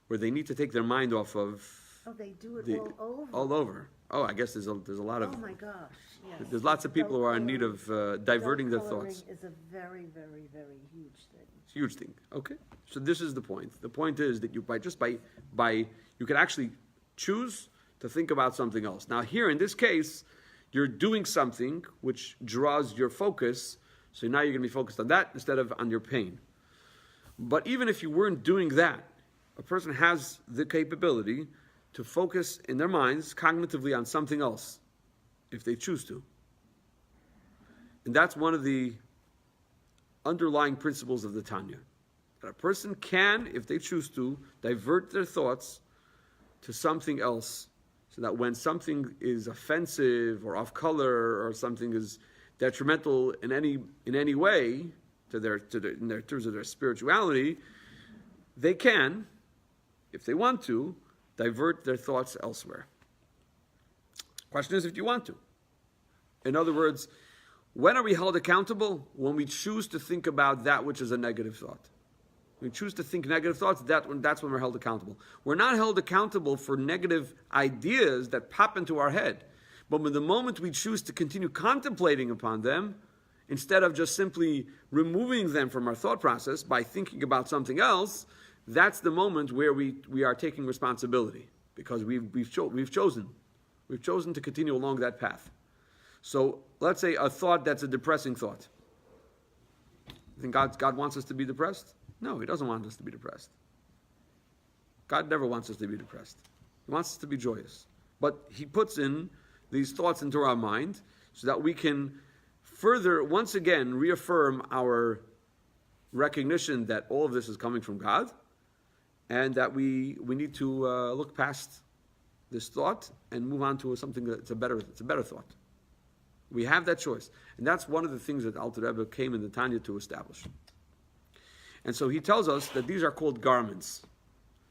where they need to take their mind off of Oh, they do it the all over. all over. Oh, I guess there's a lot of Oh my gosh, yes. there's lots of people who are in need of diverting their Adult thoughts. coloring is a very, very, very huge thing. It's a huge thing. Okay, so this is the point. The point is that you by you can actually choose to think about something else. Now here in this case, you're doing something which draws your focus. So now you're going to be focused on that instead of on your pain. But even if you weren't doing that, a person has the capability to focus in their minds cognitively on something else, if they choose to. And that's one of the underlying principles of the Tanya. That a person can, if they choose to, divert their thoughts to something else, so that when something is offensive or off color or something is detrimental in any way in terms of their spirituality, they can, if they want to, divert their thoughts elsewhere. Question is if you want to. In other words, when are we held accountable? When we choose to think about that which is a negative thought. We choose to think negative thoughts, that's when we're held accountable. We're not held accountable for negative ideas that pop into our head. But when the moment we choose to continue contemplating upon them, instead of just simply removing them from our thought process by thinking about something else, that's the moment where we are taking responsibility, because we've chosen to continue along that path. So let's say a thought that's a depressing thought. You think God wants us to be depressed? No, He doesn't want us to be depressed. God never wants us to be depressed. He wants us to be joyous. But He puts in these thoughts into our mind so that we can further, once again, reaffirm our recognition that all of this is coming from God, and that we need to look past this thought and move on to something that's a better thought. We have that choice. And that's one of the things that Alter Rebbe came in the Tanya to establish. And so he tells us that these are called garments.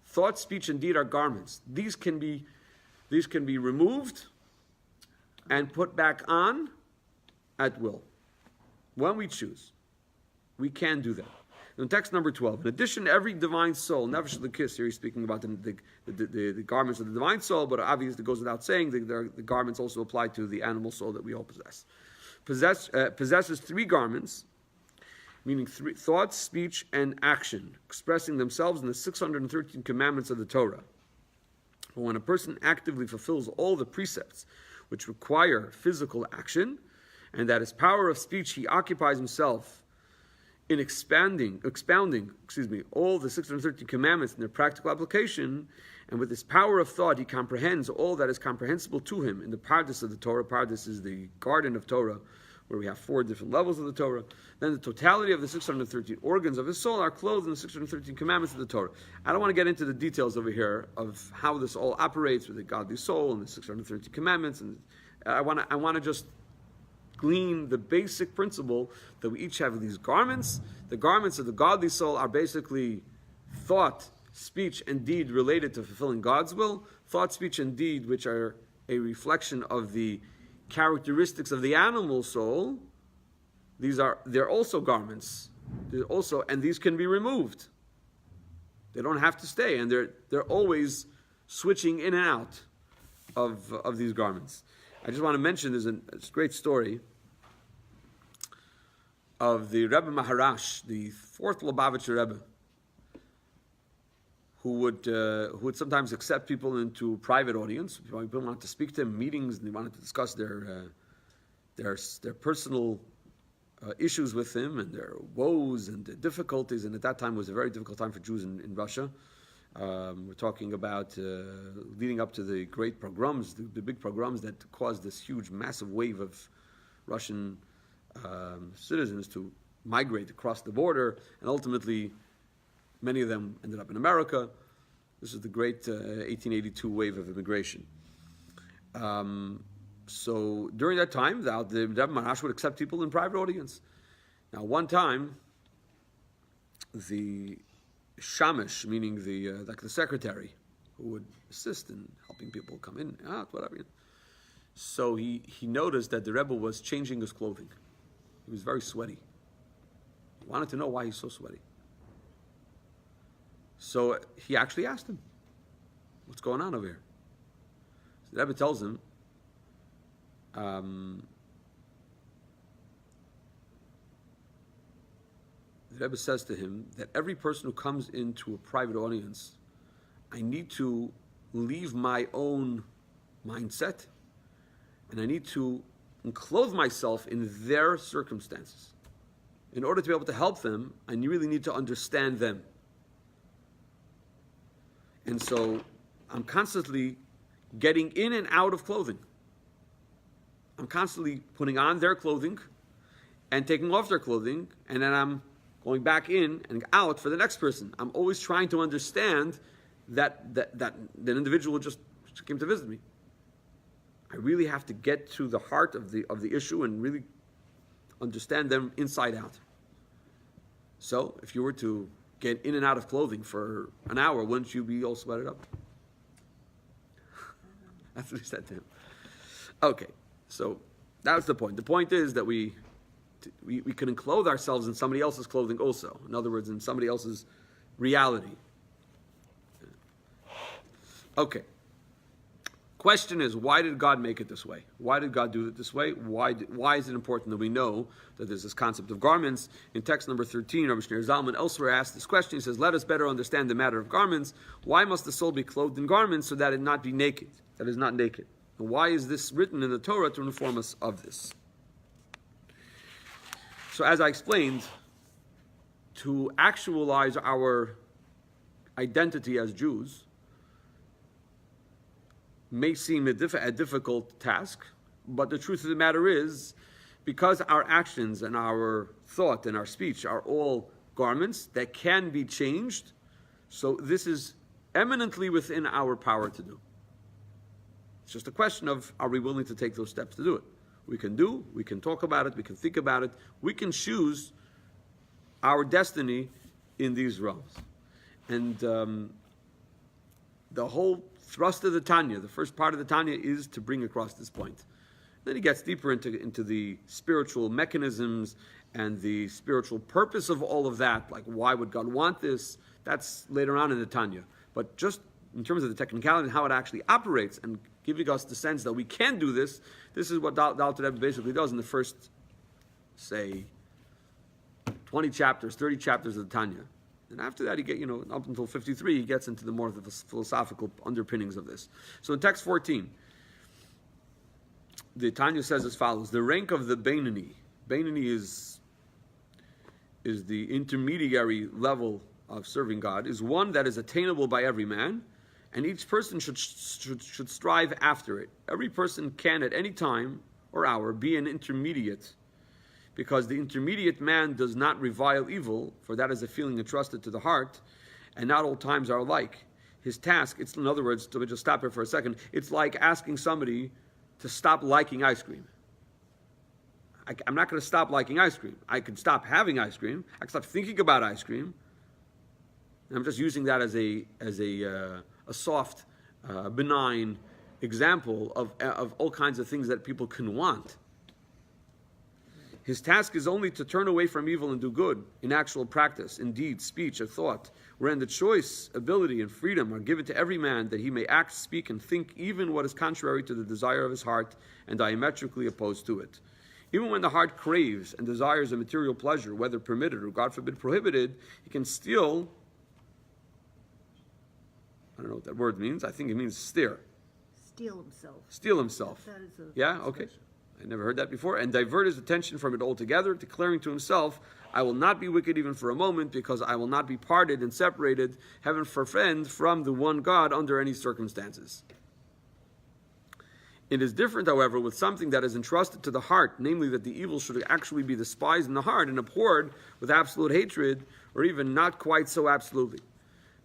Thought, speech, and deed are garments. These can be removed and put back on at will, when we choose. We can do that. In text number 12, in addition, every divine soul, Nefesh L'Kis, here he's speaking about the garments of the divine soul, but obviously it goes without saying the garments also apply to the animal soul that we all possess. Possesses three garments, meaning thought, speech, and action, expressing themselves in the 613 commandments of the Torah. But when a person actively fulfills all the precepts which require physical action, and that his power of speech he occupies himself in expounding all the 613 commandments in their practical application, and with his power of thought he comprehends all that is comprehensible to him in the Parshas of the Torah. Parshas is the garden of Torah, where we have 4 different levels of the Torah. Then the totality of the 613 organs of his soul are clothed in the 613 commandments of the Torah. I don't want to get into the details over here of how this all operates with the godly soul and the 613 commandments, and I want to just glean the basic principle that we each have these garments. The garments of the godly soul are basically thought, speech, and deed related to fulfilling God's will. Thought, speech, and deed, which are a reflection of the characteristics of the animal soul. They're also garments. And these can be removed. They don't have to stay, and they're always switching in and out of these garments. I just want to mention there's a great story of the Rebbe Maharash, the 4th Lubavitcher Rebbe, who would sometimes accept people into private audience. People wanted to speak to him, meetings, and they wanted to discuss their personal issues with him and their woes and their difficulties. And at that time it was a very difficult time for Jews in Russia. We're talking about leading up to the great pogroms, the big pogroms that caused this huge, massive wave of Russian citizens to migrate across the border, and ultimately many of them ended up in America. This is the great 1882 wave of immigration. So during that time, the Rebbe Maharash would accept people in private audience. Now, one time, the shamish, meaning the secretary, who would assist in helping people come in, out, whatever. So he noticed that the Rebbe was changing his clothing. He was very sweaty. He wanted to know why he's so sweaty. So he actually asked him, "What's going on over here?" the Rebbe tells him, the Rebbe says to him that every person who comes into a private audience, I need to leave my own mindset and I need to enclose myself in their circumstances. In order to be able to help them, I really need to understand them. And so I'm constantly getting in and out of clothing. I'm constantly putting on their clothing and taking off their clothing, and then I'm going back in and out for the next person. I'm always trying to understand that individual just came to visit me. I really have to get to the heart of the issue and really understand them inside out. So, if you were to get in and out of clothing for an hour, wouldn't you be all sweated up? That's what he said to him. Okay, so that was the point. The point is that we can enclose ourselves in somebody else's clothing also. In other words, in somebody else's reality. Okay. Question is, why did God make it this way? Why did God do it this way? Why is it important that we know that there's this concept of garments? In text number 13, Rabbi Shneur Zalman elsewhere asked this question. He says, let us better understand the matter of garments. Why must the soul be clothed in garments so that it not be naked? That is not naked. And why is this written in the Torah to inform us of this? So as I explained, to actualize our identity as Jews may seem a difficult task, but the truth of the matter is, because our actions and our thought and our speech are all garments that can be changed, so this is eminently within our power to do. It's just a question of, are we willing to take those steps to do it? We can talk about it, we can think about it, we can choose our destiny in these realms. And the whole thrust of the Tanya, the first part of the Tanya, is to bring across this point. Then he gets deeper into the spiritual mechanisms and the spiritual purpose of all of that, like why would God want this? That's later on in the Tanya. But just in terms of the technicality and how it actually operates and giving us the sense that we can do this, this is what the Alter Rebbe basically does in the first, say, 20 chapters, 30 chapters of the Tanya. And after that, up until 53, he gets into the more of the philosophical underpinnings of this. So in text 14, the Tanya says as follows: the rank of the Beinoni is the intermediary level of serving God, is one that is attainable by every man, and each person should strive after it. Every person can at any time or hour be an intermediate, because the intermediate man does not revile evil, for that is a feeling entrusted to the heart, and not all times are alike. His task, it's, in other words, to just stop here for a second, it's like asking somebody to stop liking ice cream. I'm not going to stop liking ice cream. I can stop having ice cream. I can stop thinking about ice cream. And I'm just using that as a soft, benign example of all kinds of things that people can want. His task is only to turn away from evil and do good in actual practice, in deed, speech, or thought, wherein the choice, ability, and freedom are given to every man that he may act, speak, and think even what is contrary to the desire of his heart and diametrically opposed to it. Even when the heart craves and desires a material pleasure, whether permitted or, God forbid, prohibited, he can still, I don't know what that word means, I think it means steer. Steal himself. Steal himself. That is a Yeah, okay. I never heard that before. And divert his attention from it altogether, declaring to himself, I will not be wicked even for a moment, because I will not be parted and separated, heaven forfend, from the one God under any circumstances. It is different, however, with something that is entrusted to the heart, namely that the evil should actually be despised in the heart and abhorred with absolute hatred, or even not quite so absolutely.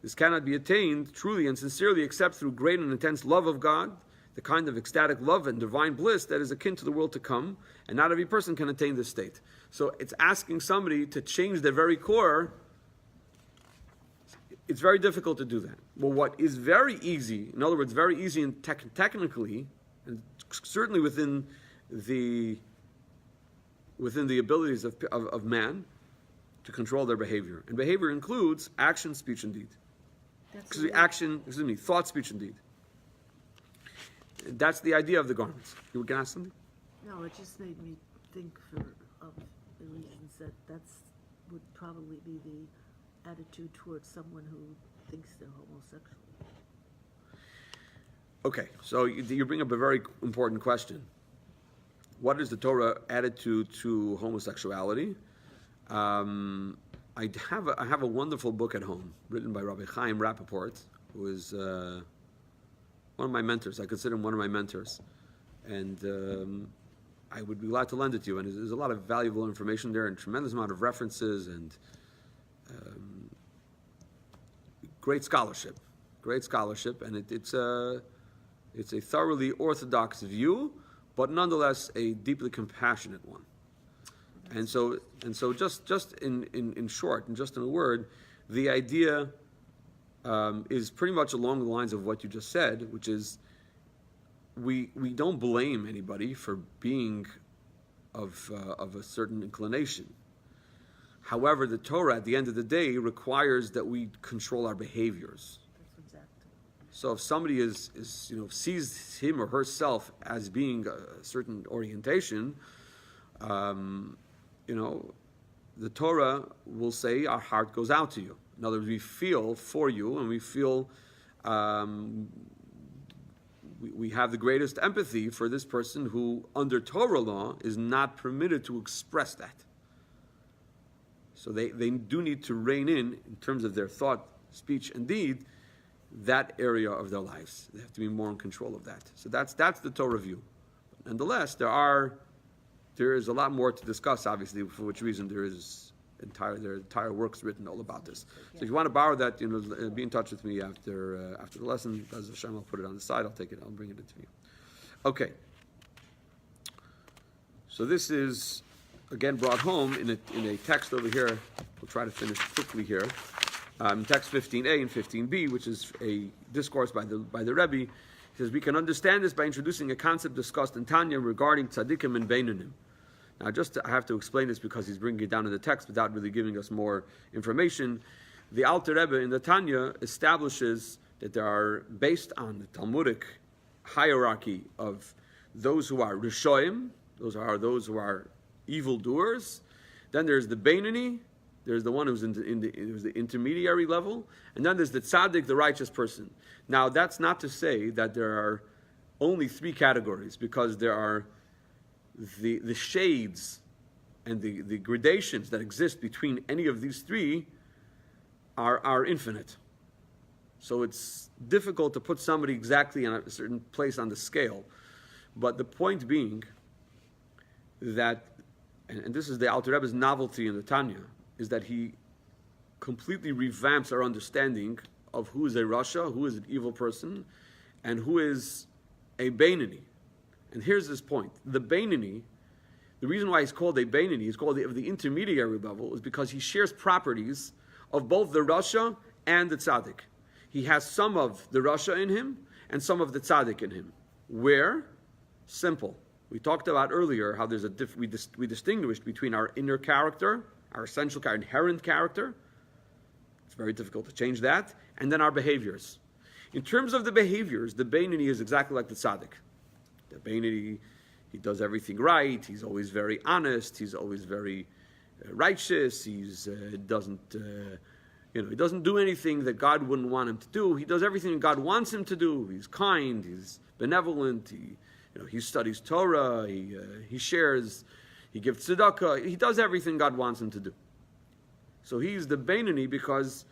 This cannot be attained truly and sincerely except through great and intense love of God, the kind of ecstatic love and divine bliss that is akin to the world to come, and not every person can attain this state. So it's asking somebody to change their very core. It's very difficult to do that. Well, what is very easy, in other words, very easy and technically, and certainly within the abilities of man, to control their behavior. And behavior includes action, speech, and deed. Thought, speech, and deed. that's the idea of the garments. You were going to ask something? No, it just made me think of the reasons that's would probably be the attitude towards someone who thinks they're homosexual. Okay, so you bring up a very important question. What is the Torah attitude to homosexuality? I have a wonderful book at home written by Rabbi Chaim Rappaport, who is one of my mentors. I consider him one of my mentors, and I would be glad to lend it to you. And there's a lot of valuable information there, and tremendous amount of references, and great scholarship, and it's a thoroughly orthodox view, but nonetheless a deeply compassionate one. And so just in short, and just in a word, the idea is pretty much along the lines of what you just said, which is we don't blame anybody for being of a certain inclination. However, the Torah at the end of the day requires that we control our behaviors. So if somebody sees him or herself as being a certain orientation, the Torah will say our heart goes out to you. In other words, we feel for you, and we feel we have the greatest empathy for this person who, under Torah law, is not permitted to express that. So they do need to rein in terms of their thought, speech, and deed, that area of their lives. They have to be more in control of that. So that's the Torah view. Nonetheless, there is a lot more to discuss, obviously, for which reason there are entire works written all about this. So if you want to borrow that, be in touch with me after the lesson. As Hashem, I'll put it on the side. I'll take it. I'll bring it into you. Okay. So this is again brought home in a text over here. We'll try to finish quickly here. Text 15a and 15b, which is a discourse by the Rebbe. He says we can understand this by introducing a concept discussed in Tanya regarding tzaddikim and beinonim. Now, I have to explain this because he's bringing it down in the text without really giving us more information. The Alter Rebbe in the Tanya establishes that there are, based on the Talmudic hierarchy of those who are rishoyim, those who are evildoers. Then there's the Beinoni, there's the one who's in the intermediary level, and then there's the tzaddik, the righteous person. Now, that's not to say that there are only three categories, because there are the shades and the gradations that exist between any of these three are infinite. So it's difficult to put somebody exactly on a certain place on the scale. But the point being that, and this is the Alter Rebbe's novelty in the Tanya, is that he completely revamps our understanding of who is a Rasha, who is an evil person, and who is a Beinoni. And here's this point. The Beinoni, the reason why he's called a Beinoni, he's called of the intermediary level, is because he shares properties of both the Rasha and the Tzaddik. He has some of the Rasha in him and some of the Tzaddik in him. Where? Simple. We talked about earlier how there's we distinguished between our inner character, our essential character, inherent character. It's very difficult to change that. And then our behaviors. In terms of the behaviors, the Beinoni is exactly like the Tzaddik. The Beinoni, he does everything right. He's always very honest. He's always very righteous. He doesn't do anything that God wouldn't want him to do. He does everything that God wants him to do. He's kind. He's benevolent. He studies Torah. He shares. He gives tzedakah. He does everything God wants him to do. So he's the Beinoni because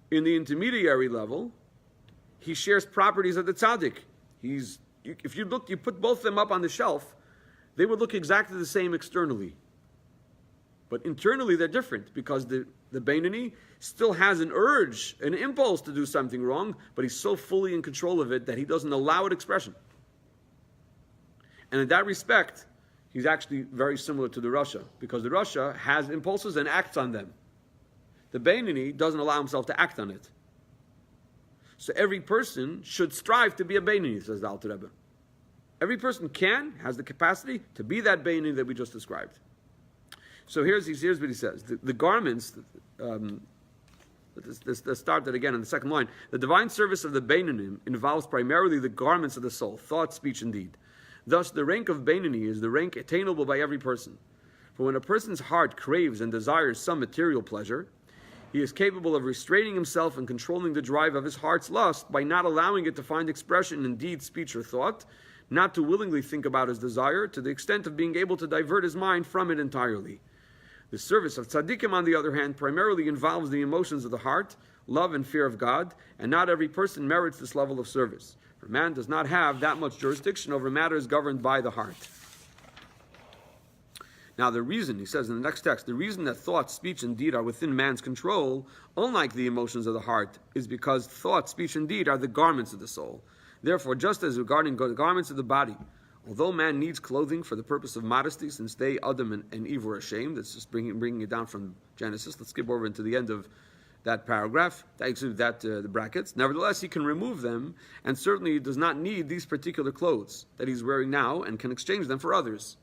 in the intermediary level, he shares properties of the tzaddik. If you put both of them up on the shelf, they would look exactly the same externally. But internally they're different because the Beinoni still has an urge, an impulse to do something wrong, but he's so fully in control of it that he doesn't allow it expression. And in that respect, he's actually very similar to the Rasha, because the Rasha has impulses and acts on them. The Beinoni doesn't allow himself to act on it. So every person should strive to be a Beinoni, says the Alter Rebbe. Every person has the capacity to be that Beinoni that we just described. So here's what he says. The garments, Let's start that again in the second line. The divine service of the Beinanim involves primarily the garments of the soul, thought, speech, and deed. Thus, the rank of Beinani is the rank attainable by every person. For when a person's heart craves and desires some material pleasure, he is capable of restraining himself and controlling the drive of his heart's lust by not allowing it to find expression in deed, speech, or thought, not to willingly think about his desire, to the extent of being able to divert his mind from it entirely. The service of tzaddikim, on the other hand, primarily involves the emotions of the heart, love and fear of God, and not every person merits this level of service. For man does not have that much jurisdiction over matters governed by the heart. Now the reason, he says in the next text, the reason that thought, speech, and deed are within man's control, unlike the emotions of the heart, is because thought, speech, and deed are the garments of the soul. Therefore, just as regarding the garments of the body, although man needs clothing for the purpose of modesty, since they, Adam and Eve, were ashamed, that's just bringing it down from Genesis. Let's skip over into the end of that paragraph, the brackets. Nevertheless, he can remove them, and certainly does not need these particular clothes that he's wearing now, and can exchange them for others.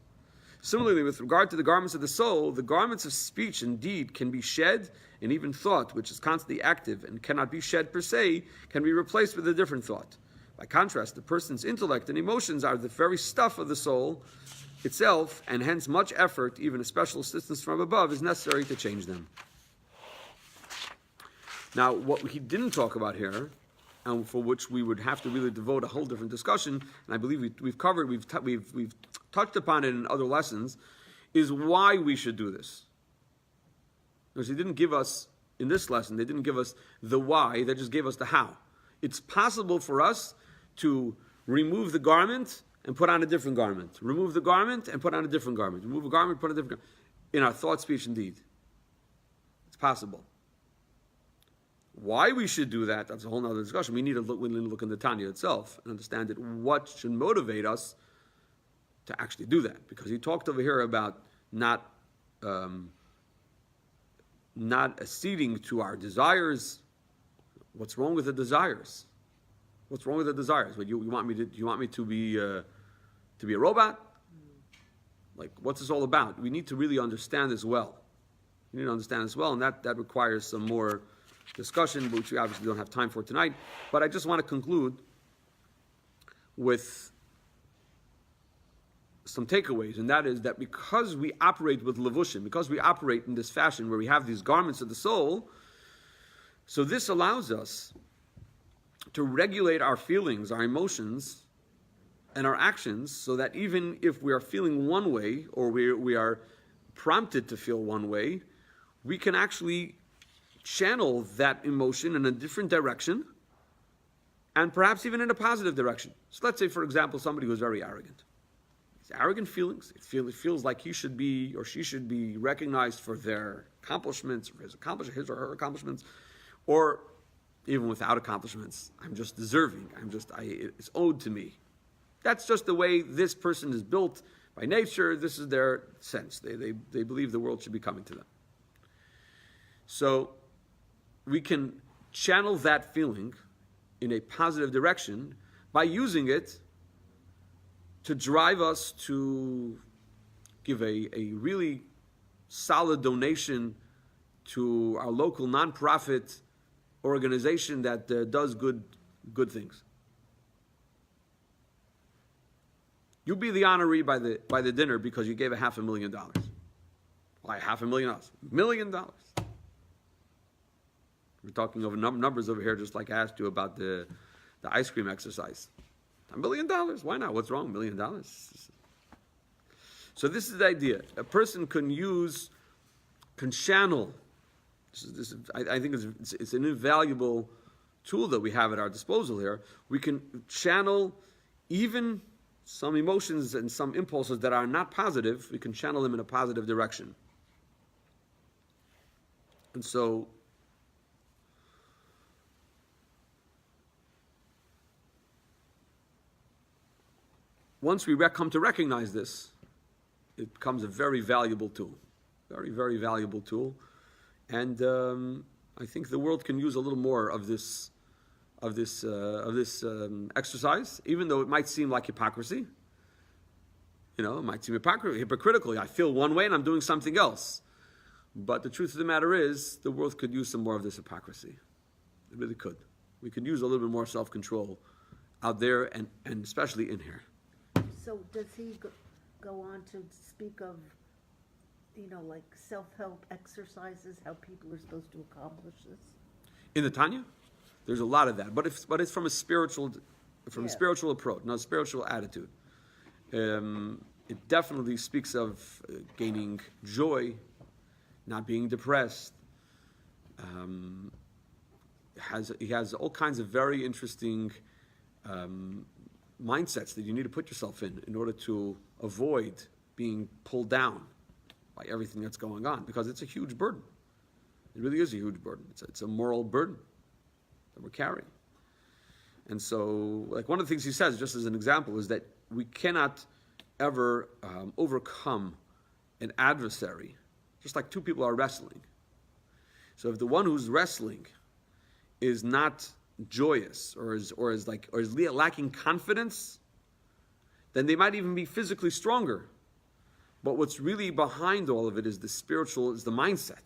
Similarly, with regard to the garments of the soul, the garments of speech and deed can be shed, and even thought, which is constantly active and cannot be shed per se, can be replaced with a different thought. By contrast, the person's intellect and emotions are the very stuff of the soul itself, and hence much effort, even a special assistance from above, is necessary to change them. Now, what he didn't talk about here, and for which we would have to really devote a whole different discussion, and I believe we've touched upon it in other lessons, is why we should do this. Because he didn't give us, in this lesson, they didn't give us the why, they just gave us the how. It's possible for us to remove the garment and put on a different garment. Remove the garment and put on a different garment. Remove a garment, put on a different garment. In our thought, speech, and deed. It's possible. Why we should do that, that's a whole other discussion. We need to look in the Tanya itself and understand that what should motivate us to actually do that. Because he talked over here about not acceding to our desires. What's wrong with the desires? What's wrong with the desires? What, you want me to be a robot? Like, what's this all about? We need to really understand this well. We need to understand this well, and that requires some more discussion, which we obviously don't have time for tonight. But I just want to conclude with some takeaways, and that is that because we operate with levushim, because we operate in this fashion where we have these garments of the soul, so this allows us to regulate our feelings, our emotions, and our actions, so that even if we are feeling one way, or we are prompted to feel one way, we can actually channel that emotion in a different direction, and perhaps even in a positive direction. So let's say, for example, somebody who's very arrogant. He's arrogant feelings. It feels like he should be, or she should be, recognized for their accomplishments, or his or her accomplishments, or even without accomplishments. I'm just deserving. It's owed to me. That's just the way this person is built by nature. This is their sense. They believe the world should be coming to them. So we can channel that feeling in a positive direction by using it to drive us to give a really solid donation to our local nonprofit organization that does good things. You be the honoree by the dinner because you gave $500,000. Why $500,000? $1 million. We're talking over numbers over here, just like I asked you about the ice cream exercise. $1 million. Why not? What's wrong? $1 million. So this is the idea. A person can channel. I think it's an invaluable tool that we have at our disposal here. We can channel even some emotions and some impulses that are not positive. We can channel them in a positive direction. And so once we come to recognize this, it becomes a very valuable tool. Very, very valuable tool. And I think the world can use a little more of this exercise, even though it might seem like hypocrisy. It might seem hypocritical. I feel one way and I'm doing something else. But the truth of the matter is, the world could use some more of this hypocrisy. It really could. We could use a little bit more self-control out there and especially in here. So does he go on to speak of, like self-help exercises, how people are supposed to accomplish this? In the Tanya, there's a lot of that, but it's from a spiritual approach, not a spiritual attitude. It definitely speaks of gaining joy, not being depressed. He has all kinds of very interesting mindsets that you need to put yourself in order to avoid being pulled down by everything that's going on, because it's a huge burden. It really is a huge burden. It's a moral burden that we're carrying. And so, like, one of the things he says, just as an example, is that we cannot ever overcome an adversary, just like two people are wrestling. So if the one who's wrestling is not joyous or is lacking confidence, then they might even be physically stronger. But what's really behind all of it is the mindset.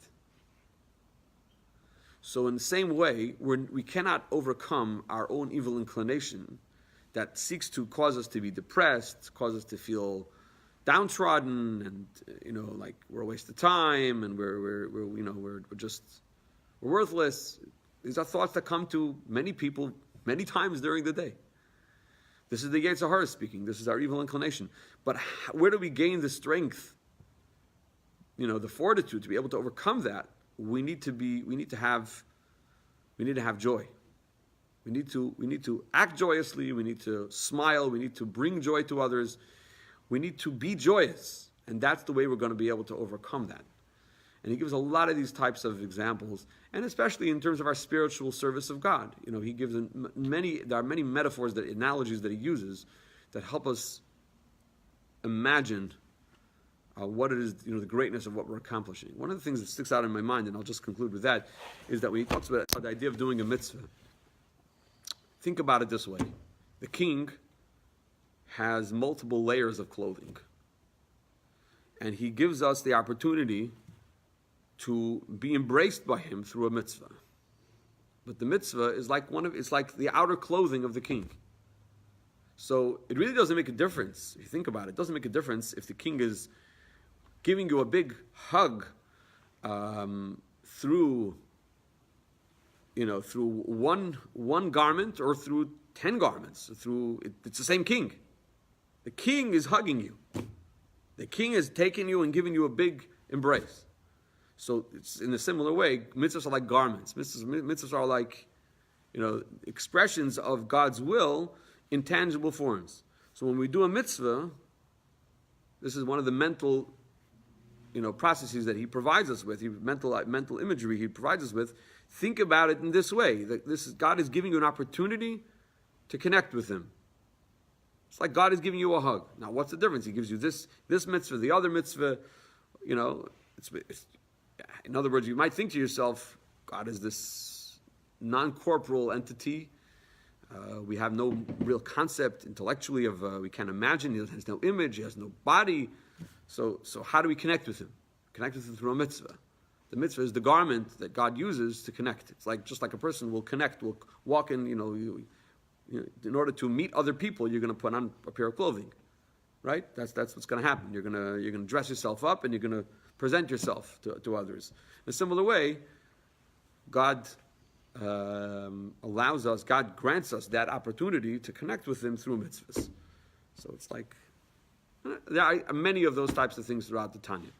So in the same way, we cannot overcome our own evil inclination that seeks to cause us to be depressed, cause us to feel downtrodden, and like we're a waste of time, and we're worthless. These are thoughts that come to many people many times during the day. This is the Yetzer Hara speaking. This is our evil inclination. But where do we gain the strength, the fortitude to be able to overcome that? We need to have joy. We need to act joyously. We need to smile. We need to bring joy to others. We need to be joyous, and that's the way we're going to be able to overcome that. And he gives a lot of these types of examples, and especially in terms of our spiritual service of God. He gives there are many metaphors, analogies that he uses that help us imagine what it is, the greatness of what we're accomplishing. One of the things that sticks out in my mind, and I'll just conclude with that, is that when he talks about the idea of doing a mitzvah, think about it this way. The king has multiple layers of clothing, and he gives us the opportunity to be embraced by him through a mitzvah. But the mitzvah is it's like the outer clothing of the king. So it really doesn't make a difference. If you think about it, it doesn't make a difference if the king is giving you a big hug through one garment or through 10 garments. It's the same king. The king is hugging you. The king is taking you and giving you a big embrace. So it's in a similar way, mitzvahs are like garments. Mitzvahs are like, expressions of God's will in tangible forms. So when we do a mitzvah, this is one of the mental, processes that he provides us with. Mental imagery he provides us with. Think about it in this way: that God is giving you an opportunity to connect with Him. It's like God is giving you a hug. Now, what's the difference? He gives you this mitzvah, the other mitzvah. In other words, you might think to yourself, God is this non-corporal entity. We have no real concept intellectually of, we can't imagine. He has no image. He has no body. So how do we connect with Him? Connect with Him through a mitzvah. The mitzvah is the garment that God uses to connect. It's just like a person will walk in, in order to meet other people, you're going to put on a pair of clothing. Right? That's what's going to happen. You're going to dress yourself up and you're going to present yourself to others. In a similar way, God God grants us that opportunity to connect with Him through mitzvahs. So it's like, there are many of those types of things throughout the Tanya.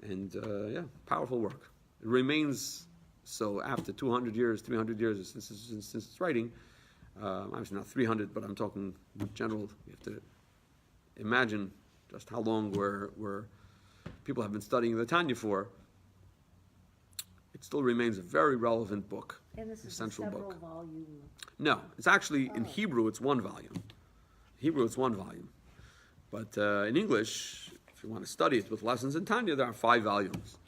And powerful work. It remains so after 200 years, 300 years since it's writing. Obviously not 300, but I'm talking in general. You have to imagine just how long where people have been studying the Tanya for. It still remains a very relevant book. And this is essential a several book. volume. No, it's actually in Hebrew. It's one volume. But in English, if you want to study it with lessons in Tanya, there are 5 volumes.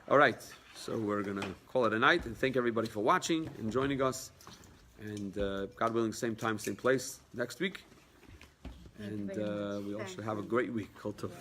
All right, so we're going to call it a night and thank everybody for watching and joining us. And God willing, same time, same place next week. And we all should have a great week. Kol Tov.